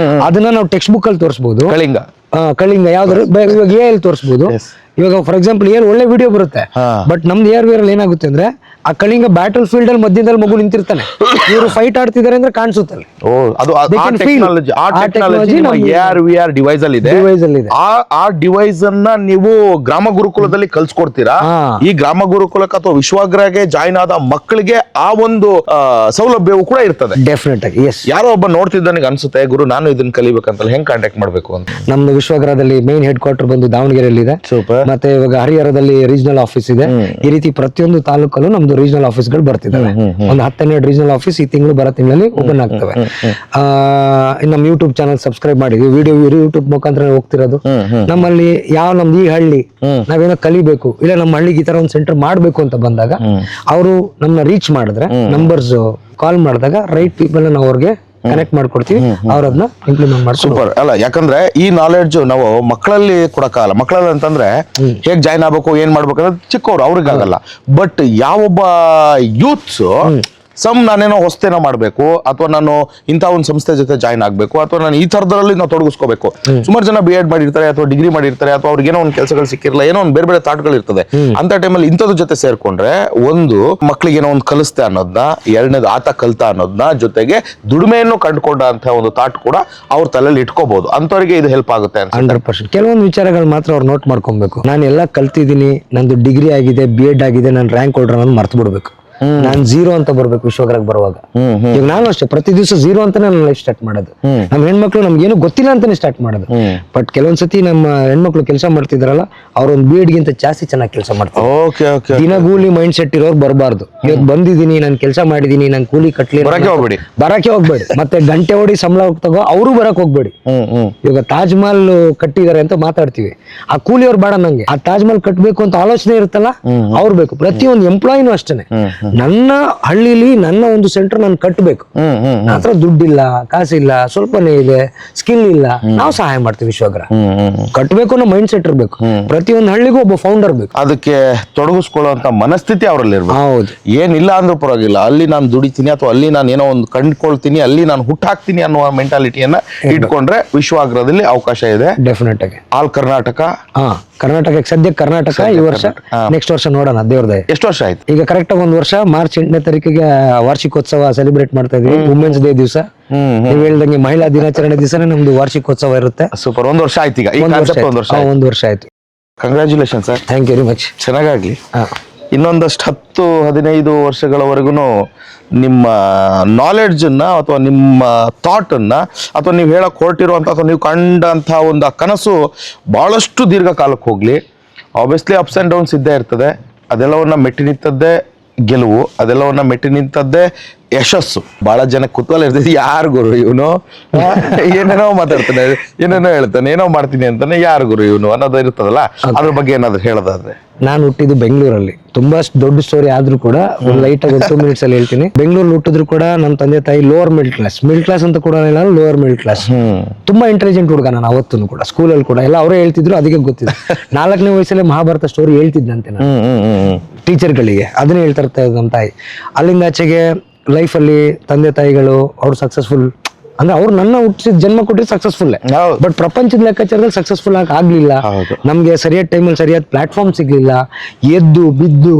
ಅದನ್ನ ನಾವು ಟೆಕ್ಸ್ಟ್ ಬುಕ್ ಅಲ್ಲಿ ತೋರಿಸಬಹುದು. ಕಳಿಂಗ ಯಾವ್ದಾದ್ರು ಇವಾಗ AL ತೋರಿಸಬಹುದು. ಇವಾಗ ಫಾರ್ ಎಕ್ಸಾಂಪಲ್ ಒಳ್ಳೆ ವಿಡಿಯೋ ಬರುತ್ತೆ. ಬಟ್ ನಮ್ದು ARVR ಅಲ್ಲಿ ಏನಾಗುತ್ತೆ ಅಂದ್ರೆ ಆ ಕಳಿಂಗ ಬ್ಯಾಟಲ್ ಫೀಲ್ಡ್ ಅಲ್ಲಿ ಮಧ್ಯದಲ್ಲಿ ಮಗು ನಿಂತಿರ್ತಾನೆ, ಇವರು ಫೈಟ್ ಆಡ್ತಿದ್ದಾರೆ ಅಂದ್ರೆ ಕಾಣಿಸುತ್ತಲ್ಲ. ಓ ಅದು They can feel. ಆ ಟೆಕ್ನಾಲಜಿ AR/VR ಡಿವೈಸ್ ಅಲ್ಲಿ ಇದೆ. ಆ ಡಿವೈಸ್ ಅನ್ನ ನೀವು ಗ್ರಾಮ ಗುರುಕುಲದಲ್ಲಿ ಕಲ್ಸ್ಕೊಡ್ತೀರಾ. ಈ ಗ್ರಾಮ ಗುರುಕುಲಕ್ಕೆ ಅಥವಾ ವಿಶ್ವಾಗ್ರಹಗೆ ಜಾಯಿನ್ ಆದ ಮಕ್ಕಳಿಗೆ ಆ ಒಂದು ಸೌಲಭ್ಯವು ಕೂಡ ಇರ್ತದೆ. ಡೆಫಿನೆಟ್ ಆಗಿ ಎಸ್. ಯಾರೋ ಒಬ್ಬ ನೋಡ್ತಿದ್ದಾನಿಗೆ ಅನ್ಸುತ್ತೆ, ಗುರು ನಾನು ಇದನ್ನ ಕಲಿಬೇಕಂತ, ಹೆಂಗ್ ಕಾಂಟ್ಯಾಕ್ಟ್ ಮಾಡ್ಬೇಕು ಅಂತ. ನಮ್ದು ವಿಶ್ವಗ್ರಹದಲ್ಲಿ ಮೇನ್ ಹೆಡ್ ಕ್ವಾರ್ಟರ್ ಬಂದು ದಾವಣಗೆರೆಯಲ್ಲಿ ಇದೆ. ಸೂಪರ್. ಮತ್ತೆ ಇವಾಗ ಹರಿಹರದಲ್ಲಿ ರೀಜನಲ್ ಆಫೀಸ್ ಇದೆ. ಈ ರೀತಿ ಪ್ರತಿಯೊಂದು ತಾಲೂಕಲ್ಲೂ ನಮ್ದು ರೀಜನಲ್ ಆಫೀಸ್ ಗಳು ಬರ್ತಿದ್ದಾವೆ. ಒಂದು 10-12 ರೀಜನಲ್ ಆಫೀಸ್ ಈ ತಿಂಗಳು ಬರೋ ತಿಂಗಳಲ್ಲಿ ಓಪನ್ ಆಗ್ತವೆ. ನಮ್ಮ ಯೂಟ್ಯೂಬ್ ಚಾನಲ್ ಸಬ್ಸ್ಕ್ರೈಬ್ ಮಾಡಿದ್ವಿ, ವಿಡಿಯೋ ಯೂಟ್ಯೂಬ್ ಮುಖಾಂತರ ಹೋಗ್ತಿರೋದು. ನಮ್ಮಲ್ಲಿ ನಮ್ದು ಈ ಹಳ್ಳಿ ನಾವೇನೋ ಕಲಿಬೇಕು, ಇಲ್ಲ ನಮ್ಮ ಹಳ್ಳಿಗೆ ಈ ತರ ಒಂದು ಸೆಂಟರ್ ಮಾಡ್ಬೇಕು ಅಂತ ಬಂದಾಗ ಅವರು ನಮ್ಮನ್ನ ರೀಚ್ ಮಾಡಿದ್ರೆ, ನಂಬರ್ಸ್ ಕಾಲ್ ಮಾಡಿದಾಗ ರೈಟ್ ಪೀಪಲ್ ನಾವು ಅವ್ರಿಗೆ ಕನೆಕ್ಟ್ ಮಾಡ್ಕೊಡ್ತೀವಿ, ಅವ್ರ ಅದನ್ನ ಇಂಪ್ಲಿಮೆಂಟ್ ಮಾಡ್ತೀವಿ. ಸೂಪರ್ ಅಲ್ಲ, ಯಾಕಂದ್ರೆ ಈ ನಾಲೆಡ್ಜ್ ನಾವು ಮಕ್ಕಳಲ್ಲಿ ಕೊಡಕ್ಕಾಗಲ್ಲ. ಮಕ್ಕಳಲ್ಲಿ ಅಂತಂದ್ರೆ ಹೇಗ್ ಜಾಯ್ನ್ ಆಗ್ಬೇಕು, ಏನ್ ಮಾಡ್ಬೇಕು ಅನ್ನೋದು ಚಿಕ್ಕವ್ರು, ಅವ್ರಿಗಾಗಲ್ಲ. ಬಟ್ ಯಾವೊಬ್ಬ ಯೂತ್ಸ್ ನಾನೇನೋ ಹೊಸ್ತೇನೋ ಮಾಡ್ಬೇಕು, ಅಥವಾ ನಾನು ಇಂಥ ಒಂದು ಸಂಸ್ಥೆ ಜೊತೆ ಜಾಯ್ನ್ ಆಗ್ಬೇಕು, ಅಥವಾ ನಾನು ಈ ತರದಲ್ಲಿ ನಾವು ತೊಡಗಿಸ್ಕೋಬೇಕು. ಸುಮಾರು ಜನ BEd ಮಾಡಿರ್ತಾರೆ ಅಥವಾ ಡಿಗ್ರಿ ಮಾಡಿರ್ತಾರೆ, ಅಥವಾ ಅವ್ರಿಗೆ ಏನೋ ಒಂದು ಕೆಲಸಗಳು ಸಿಕ್ಕಿರಲ್ಲ, ಏನೋ ಒಂದು ಬೇರೆ ಬೇರೆ ಥಾಟ್ಗಳು ಇರ್ತದೆ. ಅಂತ ಟೈಮಲ್ಲಿ ಇಂಥದ್ರ ಜೊತೆ ಸೇರ್ಕೊಂಡ್ರೆ, ಒಂದು ಮಕ್ಳಿಗೆ ಏನೋ ಒಂದು ಕಲಿಸ್ತೆ ಅನ್ನೋದನ್ನ, ಎರಡನೇದು ಆತ ಕಲ್ತ ಅನ್ನೋದನ್ನ, ಜೊತೆಗೆ ದುಡಿಮೆಯನ್ನು ಕಂಡುಕೊಂಡ ಅಂತ ಒಂದು ಥಾಟ್ ಕೂಡ ಅವ್ರ ತಲೆಯಲ್ಲಿ ಇಟ್ಕೋಬಹುದು. ಅಂತವರಿಗೆ ಇದು ಹೆಲ್ಪ್ ಆಗುತ್ತೆ. 100%. ಕೆಲವೊಂದು ವಿಚಾರಗಳು ಮಾತ್ರ ಅವ್ರು ನೋಟ್ ಮಾಡ್ಕೊಬೇಕು. ನಾನು ಎಲ್ಲ ಕಲ್ತಿದ್ದೀನಿ, ನಂದು ಡಿಗ್ರಿ ಆಗಿದೆ, BEd ಆಗಿದೆ, ನಾನು ರ್ಯಾಂಕ್ ಹೋಲ್ಡರ್ ಅನ್ನೋದು ಮರ್ತು ಬಿಡ್ಬೇಕು. ನಾನ್ 0 ಅಂತ ಬರ್ಬೇಕು ವಿಶ್ವಗ್ರಹಕ್ಕೆ ಬರುವಾಗ. ಈಗ ನಾನು ಅಷ್ಟೇ ಪ್ರತಿ ದಿವಸ 0 ಅಂತಾನೆ ನನ್ನ ಲೈಫ್ ಸ್ಟಾರ್ಟ್ ಮಾಡೋದು. ನಮ್ಮ ಹೆಣ್ಮಕ್ಳು ನಮ್ಗೆ ಏನು ಗೊತ್ತಿಲ್ಲ ಅಂತಾನೆ ಸ್ಟಾರ್ಟ್ ಮಾಡೋದು. ಬಟ್ ಕೆಲವೊಂದ್ಸತಿ ನಮ್ಮ ಹೆಣ್ಮಕ್ಳು ಕೆಲಸ ಮಾಡ್ತಿದ್ರಲ್ಲ, ಅವ್ರೊಂದು BEd ಗಿಂತ ಜಾಸ್ತಿ ಚೆನ್ನಾಗಿ ಕೆಲಸ ಮಾಡ್ತಾರೆ. ದಿನಗೂಲಿ ಮೈಂಡ್ ಸೆಟ್ ಇರೋರು ಬರಬಾರ್ದು. ಇವತ್ತು ಬಂದಿದ್ದೀನಿ, ನಾನು ಕೆಲಸ ಮಾಡಿದೀನಿ, ನಾನು ಕೂಲಿ ಕಟ್ಲಿ ಬರಕ್ಕೆ ಹೋಗ್ಬೇಡಿ. ಮತ್ತೆ ಗಂಟೆ ಹೊಡಿ ಸಂಬಳ ತಗೋ ಅವರು ಬರಕ್ ಹೋಗ್ಬೇಡಿ. ಇವಾಗ ತಾಜ್ ಮಹಲ್ ಕಟ್ಟಿದ್ದಾರೆ ಅಂತ ಮಾತಾಡ್ತೀವಿ, ಆ ಕೂಲಿಯವ್ರು ಬೇಡ, ನಂಗೆ ಆ ತಾಜ್ ಮಹಲ್ ಕಟ್ಬೇಕು ಅಂತ ಆಲೋಚನೆ ಇರುತ್ತಲ್ಲ, ಅವ್ರು ಬೇಕು. ಪ್ರತಿಯೊಂದು ಎಂಪ್ಲಾಯಿನೂ ಅಷ್ಟೇನೆ, ನನ್ನ ಹಳ್ಳಿಲಿ ನನ್ನ ಒಂದು ಸೆಂಟರ್ ನಾನು ಕಟ್ಟಬೇಕು. ಹತ್ರ ದುಡ್ಡಿಲ್ಲ, ಕಾಸಿಲ್ಲ, ಸ್ವಲ್ಪನೇ ಇದೆ, ಸ್ಕಿಲ್ ಇಲ್ಲ, ನಾವು ಸಹಾಯ ಮಾಡ್ತೀವಿ. ವಿಶ್ವಗ್ರಹ ಕಟ್ಟಬೇಕು ಅನ್ನೋ ಮೈಂಡ್ ಸೆಟ್ ಇರ್ಬೇಕು. ಪ್ರತಿಯೊಂದು ಹಳ್ಳಿಗೂ ಒಬ್ಬ ಫೌಂಡರ್ ಬೇಕು. ಅದಕ್ಕೆ ತೊಡಗಿಸ್ಕೊಳ್ಳುವಂತ ಮನಸ್ಥಿತಿ ಅವರಲ್ಲಿ ಇರ್ಬೇಕು. ಹೌದು, ಏನಿಲ್ಲ ಅಂದ್ರೂ ಪರವಾಗಿಲ್ಲ, ಅಲ್ಲಿ ನಾನು ದುಡಿತೀನಿ ಅಥವಾ ಅಲ್ಲಿ ನಾನು ಏನೋ ಒಂದು ಕಂಡುಕೊಳ್ತೀನಿ, ಅಲ್ಲಿ ನಾನು ಹುಟ್ಟಾಕ್ತೀನಿ ಅನ್ನುವ ಮೆಂಟಾಲಿಟಿಯನ್ನ ಇಟ್ಕೊಂಡ್ರೆ ವಿಶ್ವಾಗ್ರಹದಲ್ಲಿ ಅವಕಾಶ ಇದೆ. ಡೆಫಿನೆಟ್ ಆಗಿ. ಆಲ್ ಕರ್ನಾಟಕ. ಕರ್ನಾಟಕಕ್ಕೆ ಸದ್ಯಕ್ಕೆ ಕರ್ನಾಟಕ ಈ ವರ್ಷ, ನೆಕ್ಸ್ಟ್ ವರ್ಷ ನೋಡೋಣ ದೇವ್ರದೇ. ಎಷ್ಟು ವರ್ಷ ಆಯ್ತು? ಈಗ ಕರೆಕ್ಟ್ ಆಗಿ 1 ವರ್ಷ. ಮಾರ್ಚ್ 8ನೇ ತಾರೀಕಿಗೆ ವಾರ್ಷಿಕೋತ್ಸವ ಸೆಲೆಬ್ರೇಟ್ ಮಾಡ್ತಾ ಇದೀವಿ. ವುಮೆನ್ಸ್ ಡೇ ದಿವಸ, ನೀವು ಹೇಳ್ದಂಗೆ ಮಹಿಳಾ ದಿನಾಚರಣೆ ದಿವಸನೇ ನಮ್ದು ವಾರ್ಷಿಕೋತ್ಸವ ಇರುತ್ತೆ. ಸೂಪರ್. 1 ವರ್ಷ ಆಯ್ತು. ಈಗ 1 ವರ್ಷ ಆಯ್ತು. Congratulation sir. Thank you very much. ಚೆನ್ನಾಗಾಗ್ಲಿ. ಇನ್ನೊಂದಷ್ಟು 10-15 ವರ್ಷಗಳವರೆಗೂ ನಿಮ್ಮ ನಾಲೆಡ್ಜನ್ನ ಅಥವಾ ನಿಮ್ಮ ಥಾಟನ್ನ ಅಥವಾ ನೀವು ಹೇಳಕ್ ಹೊರಟಿರುವಂಥ ಅಥವಾ ನೀವು ಕಂಡಂಥ ಒಂದು ಕನಸು ಬಹಳಷ್ಟು ದೀರ್ಘಕಾಲಕ್ಕೆ ಹೋಗ್ಲಿ. ಆಬ್ವಿಯಸ್ಲಿ ಅಪ್ಸ್ ಆ್ಯಂಡ್ ಡೌನ್ಸ್ ಇದ್ದೇ ಇರ್ತದೆ. ಅದೆಲ್ಲವನ್ನ ಮೆಟ್ಟಿ ನಿಂತದ್ದೇ ಗೆಲುವು, ಅದೆಲ್ಲವನ್ನ ಮೆಟ್ಟಿ ನಿಂತದ್ದೇ ಯಶಸ್ಸು. ಬಹಳ ಜನ ಕುತೂಹಲ ಇರ್ತದೆ, ಯಾರು ಗುರು ಇವನು, ಏನೇನೋ ಮಾತಾಡ್ತಾನೆ, ಏನೇನೋ ಹೇಳ್ತಾನೆ, ಏನೋ ಮಾಡ್ತೀನಿ ಅಂತಾನೆ, ಯಾರು ಗುರು ಇವನು ಅನ್ನೋದು ಇರ್ತದಲ್ಲ, ಅದ್ರ ಬಗ್ಗೆ ಏನಾದ್ರು ಹೇಳೋದಾದ್ರೆ. ನಾನು ಹುಟ್ಟಿದ್ದು ಬೆಂಗಳೂರಲ್ಲಿ. ತುಂಬಾ ದೊಡ್ಡ ಸ್ಟೋರಿ ಆದ್ರೂ ಕೂಡ ಒಂದು ಲೈಟ್ ಆಗಿ 2 ಮಿನಿಟ್ಸ್ ಅಲ್ಲಿ ಹೇಳ್ತೀನಿ. ಬೆಂಗಳೂರಲ್ಲಿ ಹುಟ್ಟಿದ್ರು ಕೂಡ ನಮ್ಮ ತಂದೆ ತಾಯಿ ಲೋವರ್ ಮಿಡಲ್ ಕ್ಲಾಸ್ ಅಂತ ಕೂಡ ಇಲ್ಲ, ಲೋವರ್ ಮಿಡಲ್ ಕ್ಲಾಸ್. ತುಂಬಾ ಇಂಟೆಲಿಜೆಂಟ್ ಹುಡುಗ ನಾನು ಅವತ್ತು ಕೂಡ, ಸ್ಕೂಲಲ್ಲಿ ಕೂಡ ಎಲ್ಲ ಅವರೇ ಹೇಳ್ತಿದ್ರು. ಅದಕ್ಕೆ ಗೊತ್ತಿದೆ, 4ನೇ ವಯಸ್ಸಲ್ಲೇ ಮಹಾಭಾರತ ಸ್ಟೋರಿ ಹೇಳ್ತಿದ್ದಂತೆ ನಾನು ಟೀಚರ್ಗಳಿಗೆ. ಅದನ್ನೇ ಹೇಳ್ತಾ ಇರ್ತಾ ನಮ್ಮ ತಾಯಿ. ಅಲ್ಲಿಂದ ಆಚೆಗೆ ಲೈಫಲ್ಲಿ ತಂದೆ ತಾಯಿಗಳು ಅವ್ರು ಸಕ್ಸಸ್ಫುಲ್ ಅಂದ್ರೆ ಅವ್ರು ನನ್ನ ಹುಟ್ಟಿಸಿದ ಜನ್ಮ ಕೊಟ್ಟಿದ್ದು ಸಕ್ಸಸ್ಫುಲ್. ಬಟ್ ಪ್ರಪಂಚದ ಲೆಕ್ಕಾಚಾರದಲ್ಲಿ ಸಕ್ಸಸ್ಫುಲ್ ಆಗ್ಲಿಲ್ಲ. ನಮ್ಗೆ ಸರಿಯಾದ ಟೈಮಲ್ಲಿ ಸರಿಯಾದ ಪ್ಲಾಟ್ಫಾರ್ಮ್ ಸಿಗ್ಲಿಲ್ಲ. ಎದ್ದು ಬಿದ್ದು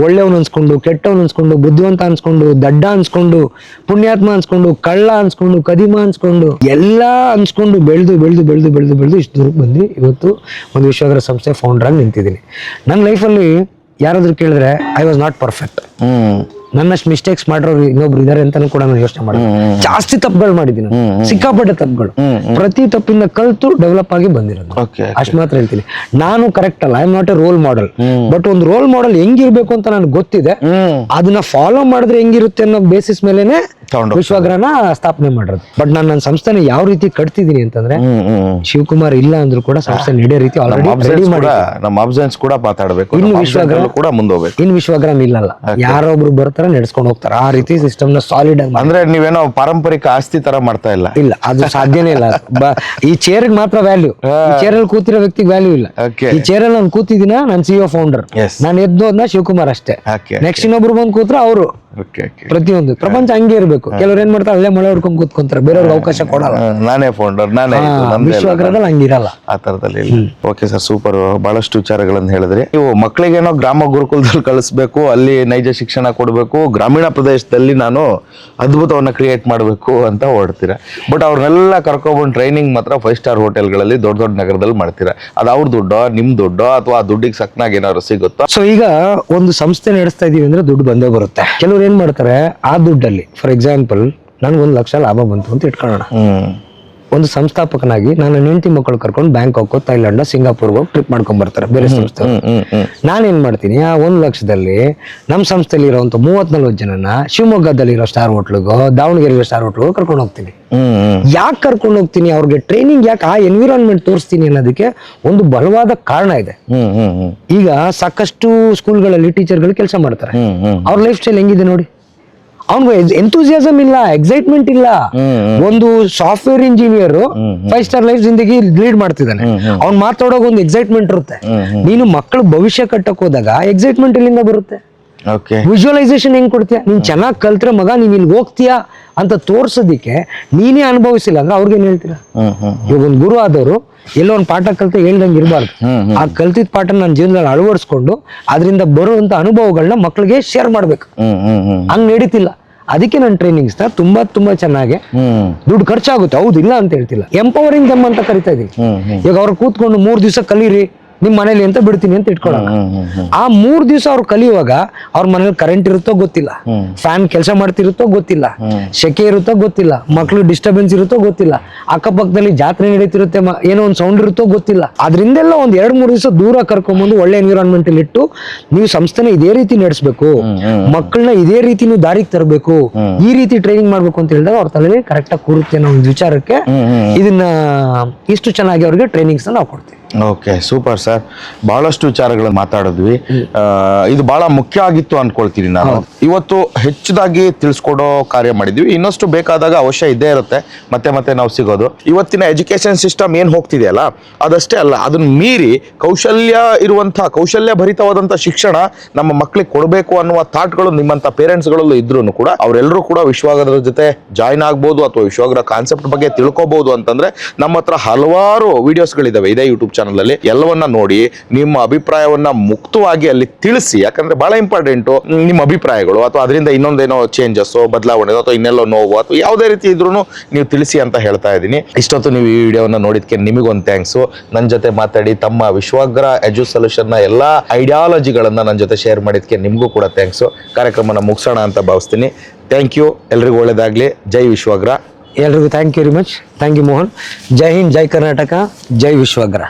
ಒಳ್ಳೆಯವನು ಅನ್ಸ್ಕೊಂಡು, ಕೆಟ್ಟವನು ಅನ್ಸ್ಕೊಂಡು, ಬುದ್ಧಿವಂತ ಅನ್ಸ್ಕೊಂಡು, ದಡ್ಡ ಅನ್ಸ್ಕೊಂಡು, ಪುಣ್ಯಾತ್ಮ ಅನ್ಸ್ಕೊಂಡು, ಕಳ್ಳ ಅನ್ಸ್ಕೊಂಡು, ಕದಿಮ ಅನ್ಸ್ಕೊಂಡು, ಎಲ್ಲ ಅನ್ಸ್ಕೊಂಡು ಬೆಳೆದು ಬೆಳೆದು ಬೆಳೆದು ಬೆಳೆದು ಬೆಳೆದು ಇಷ್ಟು ದೂರಕ್ಕೆ ಬಂದು ಇವತ್ತು ಒಂದು ವಿಶ್ವಗ್ರಹ ಸಂಸ್ಥೆ ಫೌಂಡರ್ ಆಗಿ ನಿಂತಿದ್ದೀನಿ. ನನ್ನ ಲೈಫಲ್ಲಿ ಯಾರಾದ್ರೂ ಕೇಳಿದ್ರೆ ಐ ವಾಸ್ ನಾಟ್ ಪರ್ಫೆಕ್ಟ್. ನನ್ನಷ್ಟು ಮಿಸ್ಟೇಕ್ಸ್ ಮಾಡಿರೋರು ಇನ್ನೊಬ್ರು ಇದಾರೆ ಅಂತಾನು ಕೂಡ ನಾನು ಯೋಚನೆ ಮಾಡಿದೆ. ಜಾಸ್ತಿ ತಪ್ಪುಗಳು ಮಾಡಿದ್ದೀನಿ, ಸಿಕ್ಕಾಪಟ್ಟೆ ತಪ್ಪುಗಳು. ಪ್ರತಿ ತಪ್ಪಿಂದ ಕಲ್ತು ಡೆವಲಪ್ ಆಗಿ ಬಂದಿರೋದು. ಅಷ್ಟು ಮಾತ್ರ ಹೇಳ್ತೀನಿ. ನಾನು ಕರೆಕ್ಟ್ ಅಲ್ಲ, I am not a role model. But ಒಂದು ರೋಲ್ ಮಾಡೆಲ್ ಹೆಂಗಿರ್ಬೇಕು ಅಂತ ನನಗೆ ಗೊತ್ತಿದೆ. ಅದನ್ನ ಫಾಲೋ ಮಾಡಿದ್ರೆ ಹೆಂಗಿರುತ್ತೆ ಅನ್ನೋ ಬೇಸಿಸ್ ಮೇಲೆನೆ ವಿಶ್ವಗ್ರಹನ ಸ್ಥಾಪನೆ ಮಾಡಿರೋದು. ಬಟ್ ನಾನು ನನ್ನ ಸಂಸ್ಥೆನ ಯಾವ ರೀತಿ ಕಟ್ತಿದ್ದೀನಿ ಅಂತಂದ್ರೆ, ಶಿವಕುಮಾರ್ ಇಲ್ಲ ಅಂದ್ರೂ ಕೂಡ ಸಂಸ್ಥೆ ನಡೆಯೋ ರೀತಿ ಆಲ್ರೆಡಿ ರೆಡಿ ಮಾಡಿ. ನಮ್ಮ ಅಬ್ಸೆನ್ಸ್ ಕೂಡ ಮಾತಾಡಬೇಕು. ಇನ್ನು ವಿಶ್ವಗ್ರಹ ಕೂಡ ಮುಂದೋಗ್ಬೇಕು. ಇನ್ನು ವಿಶ್ವಗ್ರಹ ನಿಲ್ಲಲ್ಲ, ಯಾರೊಬ್ರು ಬರ್ತಾರೆ ನಡೆಸ್ಕೊಂಡು ಹೋಗ್ತಾರೆ. ಆ ರೀತಿ ಸಿಸ್ಟಮ್ ನ ಸಾಲಿಡ್ ಆಗಿ. ಅಂದ್ರೆ ನೀವೇನೋ ಪಾರಂಪರಿಕ ಆಸ್ತಿ ತರ ಮಾಡ್ತಾ ಇಲ್ಲ. ಇಲ್ಲ, ಅದು ಸಾಧ್ಯನೇ ಇಲ್ಲ. ಈ ಚೇರ್ ಮಾತ್ರ ವ್ಯಾಲ್ಯೂ. ಈ ಚೇರ್ ಅಲ್ಲಿ ಕೂತಿರೋ ವ್ಯಕ್ತಿಗೆ ವ್ಯಾಲ್ಯೂ ಇಲ್ಲ. ಈ ಚೇರ್ ಅಲ್ಲಿ ನಾನು ಕೂತಿದ್ದೀನ, ನಾನು CEO ಫೌಂಡರ್. ನಾನು ಎದ್ದು ಹೋದ್ನ ಶಿವಕುಮಾರ್ ಅಷ್ಟೇ. ನೆಕ್ಸ್ಟ್ ಇನ್ನೊಬ್ರು ಬಂದು ಕೂತ್ರ ಅವರು ಓಕೆ ಓಕೆ. ಪ್ರತಿಯೊಂದು ಪ್ರಪಂಚ ಹಂಗೆ ಇರಬೇಕು. ಕೆಲವ್ರು ಏನ್ ಮಾಡ್ತಾರೆ, ಅಲ್ಲೇ ಮಳೆ ಹೊಡ್ಕೊಂಡ್ ಕೂತ್ಕೊಂತಾರೆ, ಬೇರೆಯವ್ರಿಗೆ ಅವಕಾಶ ಕೊಡಲ್ಲ. ನಾನೇ ಫೌಂಡರ್, ನಾನೇ ವಿಶ್ವಗ್ರಹದಲ್ಲಿ ಹಂಗಿರಲ್ಲ. ಆ ತರದಲ್ಲಿ ಇಲ್ಲ. Okay sir, super. ಬಹಳಷ್ಟು ವಿಚಾರಗಳನ್ನು ಹೇಳಿದ್ರಿ. ನೀವು ಮಕ್ಕಳಿಗೇನೋ ಗ್ರಾಮ ಗುರುಕುಲದಲ್ಲಿ ಕಳಿಸ್ಬೇಕು, ಅಲ್ಲಿ ನೈಜ ಶಿಕ್ಷಣ ಕೊಡಬೇಕು, ಗ್ರಾಮೀಣ ಪ್ರದೇಶದಲ್ಲಿ ನಾನು ಅದ್ಭುತವನ್ನ ಕ್ರಿಯೇಟ್ ಮಾಡಬೇಕು ಅಂತ ಹೊರಡ್ತೀರಾ. ಬಟ್ ಅವ್ರನ್ನೆಲ್ಲ ಕರ್ಕೊಂಡ್ಬಂದು ಟ್ರೈನಿಂಗ್ ಮಾತ್ರ 5 ಸ್ಟಾರ್ ಹೋಟೆಲ್ಗಳಲ್ಲಿ ದೊಡ್ಡ ದೊಡ್ಡ ನಗರದಲ್ಲಿ ಮಾಡ್ತೀರಾ. ಅದು ಅವ್ರ ದುಡ್ಡೋ ನಿಮ್ ದುಡ್ಡೋ ಅಥವಾ ಆ ದುಡ್ಡಿಗೆ ಸಕ್ನಾಗ ಏನಾದ್ರು ಸಿಗುತ್ತೋ? ಸೊ ಈಗ ಒಂದು ಸಂಸ್ಥೆ ನಡೆಸ್ತಾ ಇದೀವಿ ಅಂದ್ರೆ ದುಡ್ಡು ಬಂದೇ ಬರುತ್ತೆ. ಕೆಲವ್ರು ಏನ್ ಮಾಡ್ತಾರೆ, ಆ ದುಡ್ಡಲ್ಲಿ ಫಾರ್ ಎಕ್ಸಾಂಪಲ್ ನನ್ಗೆ 1 ಲಕ್ಷ ಲಾಭ ಬಂತು ಅಂತ ಇಟ್ಕೊಳ್ಳೋಣ. ಒಂದು ಸಂಸ್ಥಾಪಕನಾಗಿ ನಾನು ಹೆಂಡತಿ ಮಕ್ಕಳು ಕರ್ಕೊಂಡು ಬ್ಯಾಂಕಾಕ್, ಥೈಲ್ಯಾಂಡ್, ಸಿಂಗಾಪುರ್ಗೆ ಹೋಗಿ ಟ್ರಿಪ್ ಮಾಡ್ಕೊಂಡ್ ಬರ್ತಾರೆ ಬೇರೆ ಸಂಸ್ಥೆ. ನಾನೇನ್ ಮಾಡ್ತೀನಿ, ಆ 1 ಲಕ್ಷದಲ್ಲಿ ನಮ್ಮ ಸಂಸ್ಥೆಯಲ್ಲಿ ಇರೋಂಥ 30-40 ಜನನ ಶಿವಮೊಗ್ಗದಲ್ಲಿರೋ ಸ್ಟಾರ್ ಹೋಟ್ಲಿಗೋ, ದಾವಣಗೆರೆ ಸ್ಟಾರ್ ಹೋಟ್ಲಿಗೋ ಕರ್ಕೊಂಡು ಹೋಗ್ತೀನಿ. ಯಾಕೆ ಕರ್ಕೊಂಡು ಹೋಗ್ತೀನಿ, ಅವ್ರಿಗೆ ಟ್ರೈನಿಂಗ್ ಯಾಕೆ, ಆ ಎನ್ವಿರಾನ್ಮೆಂಟ್ ತೋರಿಸ್ತೀನಿ ಅನ್ನೋದಕ್ಕೆ ಒಂದು ಬಲವಾದ ಕಾರಣ ಇದೆ. ಈಗ ಸಾಕಷ್ಟು ಸ್ಕೂಲ್ಗಳಲ್ಲಿ ಟೀಚರ್ಗಳು ಕೆಲಸ ಮಾಡ್ತಾರೆ, ಅವ್ರ ಲೈಫ್ ಸ್ಟೈಲ್ ಹೆಂಗಿದೆ ನೋಡಿ. ಅವ್ನಿಗೆ ಎಂತೂಸಿಯಾಸಮ್ ಇಲ್ಲ, ಎಕ್ಸೈಟ್ಮೆಂಟ್ ಇಲ್ಲ. ಒಂದು ಸಾಫ್ಟ್ವೇರ್ ಇಂಜಿನಿಯರ್ 5 ಸ್ಟಾರ್ ಲೈಫ್ ಜಿಂದಗಿ ಲೀಡ್ ಮಾಡ್ತಿದ್ದಾನೆ, ಅವ್ನ್ ಮಾತಾಡೋಕೆ ಒಂದು ಎಕ್ಸೈಟ್ಮೆಂಟ್ ಇರುತ್ತೆ. ನೀನು ಮಕ್ಕಳು ಭವಿಷ್ಯ ಕಟ್ಟಕ್ ಹೋದಾಗ ಎಕ್ಸೈಟ್ಮೆಂಟ್ ಇಲ್ಲಿಂದ ಬರುತ್ತೆ. ವಿಜುವಲೈಸೇಷನ್ ಹೆಂಗ್ ಕೊಡ್ತೀಯ, ನೀನ್ ಚೆನ್ನಾಗಿ ಕಲ್ತ್ರೆ ಮಗ ನೀನ್ ಇಲ್ಲಿ ಹೋಗ್ತೀಯಾ ಅಂತ ತೋರ್ಸೋದಿಕ್ಕೆ ನೀನೇ ಅನುಭವಿಸಿಲ್ಲ ಅಂದ್ರೆ ಅವ್ರಿಗೇನ್ ಹೇಳ್ತೀರಾ? ಇವಾಗ ಒಂದು ಗುರು ಆದವರು ಎಲ್ಲೋ ಒಂದು ಪಾಠ ಕಲ್ತ ಹೇಳ್ದಂಗೆ ಇರಬಾರ್ದು. ಆ ಕಲ್ತಿದ್ ಪಾಠ ನನ್ನ ಜೀವನದಲ್ಲಿ ಅಳವಡಿಸ್ಕೊಂಡು ಅದರಿಂದ ಬರುವಂತ ಅನುಭವಗಳನ್ನ ಮಕ್ಕಳಿಗೆ ಶೇರ್ ಮಾಡ್ಬೇಕು. ಹಂಗ್ ನಡೀತಿಲ್ಲ. ಅದಕ್ಕೆ ನನ್ನ ಟ್ರೈನಿಂಗ್ಸ್ ತುಂಬಾ ಚೆನ್ನಾಗಿ ದುಡ್ಡು ಖರ್ಚಾಗುತ್ತೆ, ಹೌದು ಇಲ್ಲ ಅಂತ ಹೇಳ್ತಿಲ್ಲ. ಎಂಪವರಿಂಗ್ ದಮ್ ಅಂತ ಕರಿತಾ ಇದೀವಿ. ಈಗ ಅವ್ರು ಕೂತ್ಕೊಂಡು 3 ದಿವಸ ಕಲೀರಿ ನಿಮ್ ಮನೇಲಿ ಅಂತ ಬಿಡ್ತೀನಿ ಅಂತ ಇಟ್ಕೊಳ್ಳೋಣ. ಆ 3 ದಿವಸ ಅವ್ರು ಕಲಿಯುವಾಗ ಅವ್ರ ಮನೇಲಿ ಕರೆಂಟ್ ಇರುತ್ತೋ ಗೊತ್ತಿಲ್ಲ, ಫ್ಯಾನ್ ಕೆಲಸ ಮಾಡ್ತಿರುತ್ತೋ ಗೊತ್ತಿಲ್ಲ, ಸೆಕೆ ಇರುತ್ತೋ ಗೊತ್ತಿಲ್ಲ, ಮಕ್ಳು ಡಿಸ್ಟರ್ಬೆನ್ಸ್ ಇರುತ್ತೋ ಗೊತ್ತಿಲ್ಲ, ಅಕ್ಕಪಕ್ಕದಲ್ಲಿ ಜಾತ್ರೆ ನಡೀತಿರುತ್ತೆ, ಏನೋ ಒಂದು ಸೌಂಡ್ ಇರುತ್ತೋ ಗೊತ್ತಿಲ್ಲ. ಅದ್ರಿಂದೆಲ್ಲ ಒಂದ್ 2-3 ದಿವಸ ದೂರ ಕರ್ಕೊಂಡ್ಬಂದು ಒಳ್ಳೆ ಎನ್ವಿರಾನ್ಮೆಂಟ್ ಅಲ್ಲಿ ಇಟ್ಟು ನೀವು ಸಂಸ್ಥೆನ ಇದೇ ರೀತಿ ನಡೆಸಬೇಕು, ಮಕ್ಕಳನ್ನ ಇದೇ ರೀತಿ ನೀವು ದಾರಿಗೆ ತರಬೇಕು, ಈ ರೀತಿ ಟ್ರೈನಿಂಗ್ ಮಾಡ್ಬೇಕು ಅಂತ ಹೇಳಿದಾಗ ಅವ್ರ ತಲೆಯಲ್ಲಿ ಕರೆಕ್ಟ್ ಆಗಿ ಕೂರುತ್ತೆ ಅನ್ನೋ ಒಂದು ವಿಚಾರಕ್ಕೆ ಇದನ್ನ ಇಷ್ಟು ಚೆನ್ನಾಗಿ ಅವ್ರಿಗೆ ಟ್ರೈನಿಂಗ್ಸ್ ನಾವು ಕೊಡ್ತೀವಿ. Okay, super sir. ಬಹಳಷ್ಟು ವಿಚಾರಗಳನ್ನು ಮಾತಾಡಿದ್ವಿ. ಇದು ಬಹಳ ಮುಖ್ಯ ಆಗಿತ್ತು ಅನ್ಕೊಳ್ತೀನಿ ನಾನು. ಇವತ್ತು ಹೆಚ್ಚದಾಗಿ ತಿಳಿಸ್ಕೊಡೋ ಕಾರ್ಯ ಮಾಡಿದ್ವಿ. ಇನ್ನಷ್ಟು ಬೇಕಾದಾಗ ಅವಶ್ಯ ಇದ್ದೇ ಇರುತ್ತೆ, ಮತ್ತೆ ನಾವು ಸಿಗೋದು. ಇವತ್ತಿನ ಎಜುಕೇಶನ್ ಸಿಸ್ಟಮ್ ಏನ್ ಹೋಗ್ತಿದೆಯಲ್ಲ ಅದಷ್ಟೇ ಅಲ್ಲ, ಅದನ್ನ ಮೀರಿ ಕೌಶಲ್ಯ ಭರಿತವಾದಂತ ಶಿಕ್ಷಣ ನಮ್ಮ ಮಕ್ಕಳಿಗೆ ಕೊಡಬೇಕು ಅನ್ನುವ ಥಾಟ್ಗಳು ನಿಮ್ಮಂತ ಪೇರೆಂಟ್ಸ್ಗಳಲ್ಲೂ ಇದ್ರೂ ಕೂಡ ಅವರೆಲ್ಲರೂ ಕೂಡ ವಿಶ್ವಾಗ್ರಹದ ಜೊತೆ ಜಾಯ್ನ್ ಆಗ್ಬೋದು ಅಥವಾ ವಿಶ್ವಾಗ್ರಹ ಕಾನ್ಸೆಪ್ಟ್ ಬಗ್ಗೆ ತಿಳ್ಕೊಬಹುದು ಅಂತಂದ್ರೆ ನಮ್ಮ ಹತ್ರ ಹಲವಾರು ವಿಡಿಯೋಸ್ಗಳಿದಾವೆ ಇದೇ ಯೂಟ್ಯೂಬ್ ಚಾನಲ್ ಅಲ್ಲಿ. ಎಲ್ಲವನ್ನ ನೋಡಿ ನಿಮ್ಮ ಅಭಿಪ್ರಾಯವನ್ನ ಮುಕ್ತವಾಗಿ ಅಲ್ಲಿ ತಿಳಿಸಿ. ಯಾಕಂದ್ರೆ ಬಹಳ ಇಂಪಾರ್ಟೆಂಟ್ ನಿಮ್ಮ ಅಭಿಪ್ರಾಯಗಳು, ಅಥವಾ ಅದರಿಂದ ಇನ್ನೊಂದೇನೋ ಚೇಂಜಸ್, ಬದಲಾವಣೆ, ಅಥವಾ ಇನ್ನೆಲ್ಲೋ ನೋವು, ಅಥವಾ ಯಾವುದೇ ರೀತಿ ಇದ್ರೂ ನೀವು ತಿಳಿಸಿ ಅಂತ ಹೇಳ್ತಾ ಇದ್ದೀನಿ. ಇಷ್ಟೊತ್ತು ನೀವು ಈ ವಿಡಿಯೋವನ್ನ ನೋಡಿದ್ಕೆ ನಿಮಗೊಂದು ಥ್ಯಾಂಕ್ಸ್. ನನ್ನ ಜೊತೆ ಮಾತಾಡಿ ತಮ್ಮ ವಿಶ್ವಾಗ್ರಹ ಎಜು ಸೊಲ್ಯೂಷನ್ ನ ಎಲ್ಲಾ ಐಡಿಯಾಲಜಿಗಳನ್ನ ನನ್ನ ಜೊತೆ ಶೇರ್ ಮಾಡಿದ್ಕೆ ನಿಮಗೂ ಕೂಡ ಥ್ಯಾಂಕ್ಸ್. ಕಾರ್ಯಕ್ರಮನ ಮುಗಿಸೋಣ ಅಂತ ಭಾವಿಸ್ತೀನಿ. Thank you. ಎಲ್ರಿಗೂ ಒಳ್ಳೇದಾಗ್ಲಿ. ಜೈ ವಿಶ್ವಾಗ್ರಹ. ಎಲ್ರಿಗೂ thank you very much. Thank you Mohan. ಜೈ ಹಿಂದ್, ಜೈ ಕರ್ನಾಟಕ, ಜೈ ವಿಶ್ವಾಗ್ರಹ.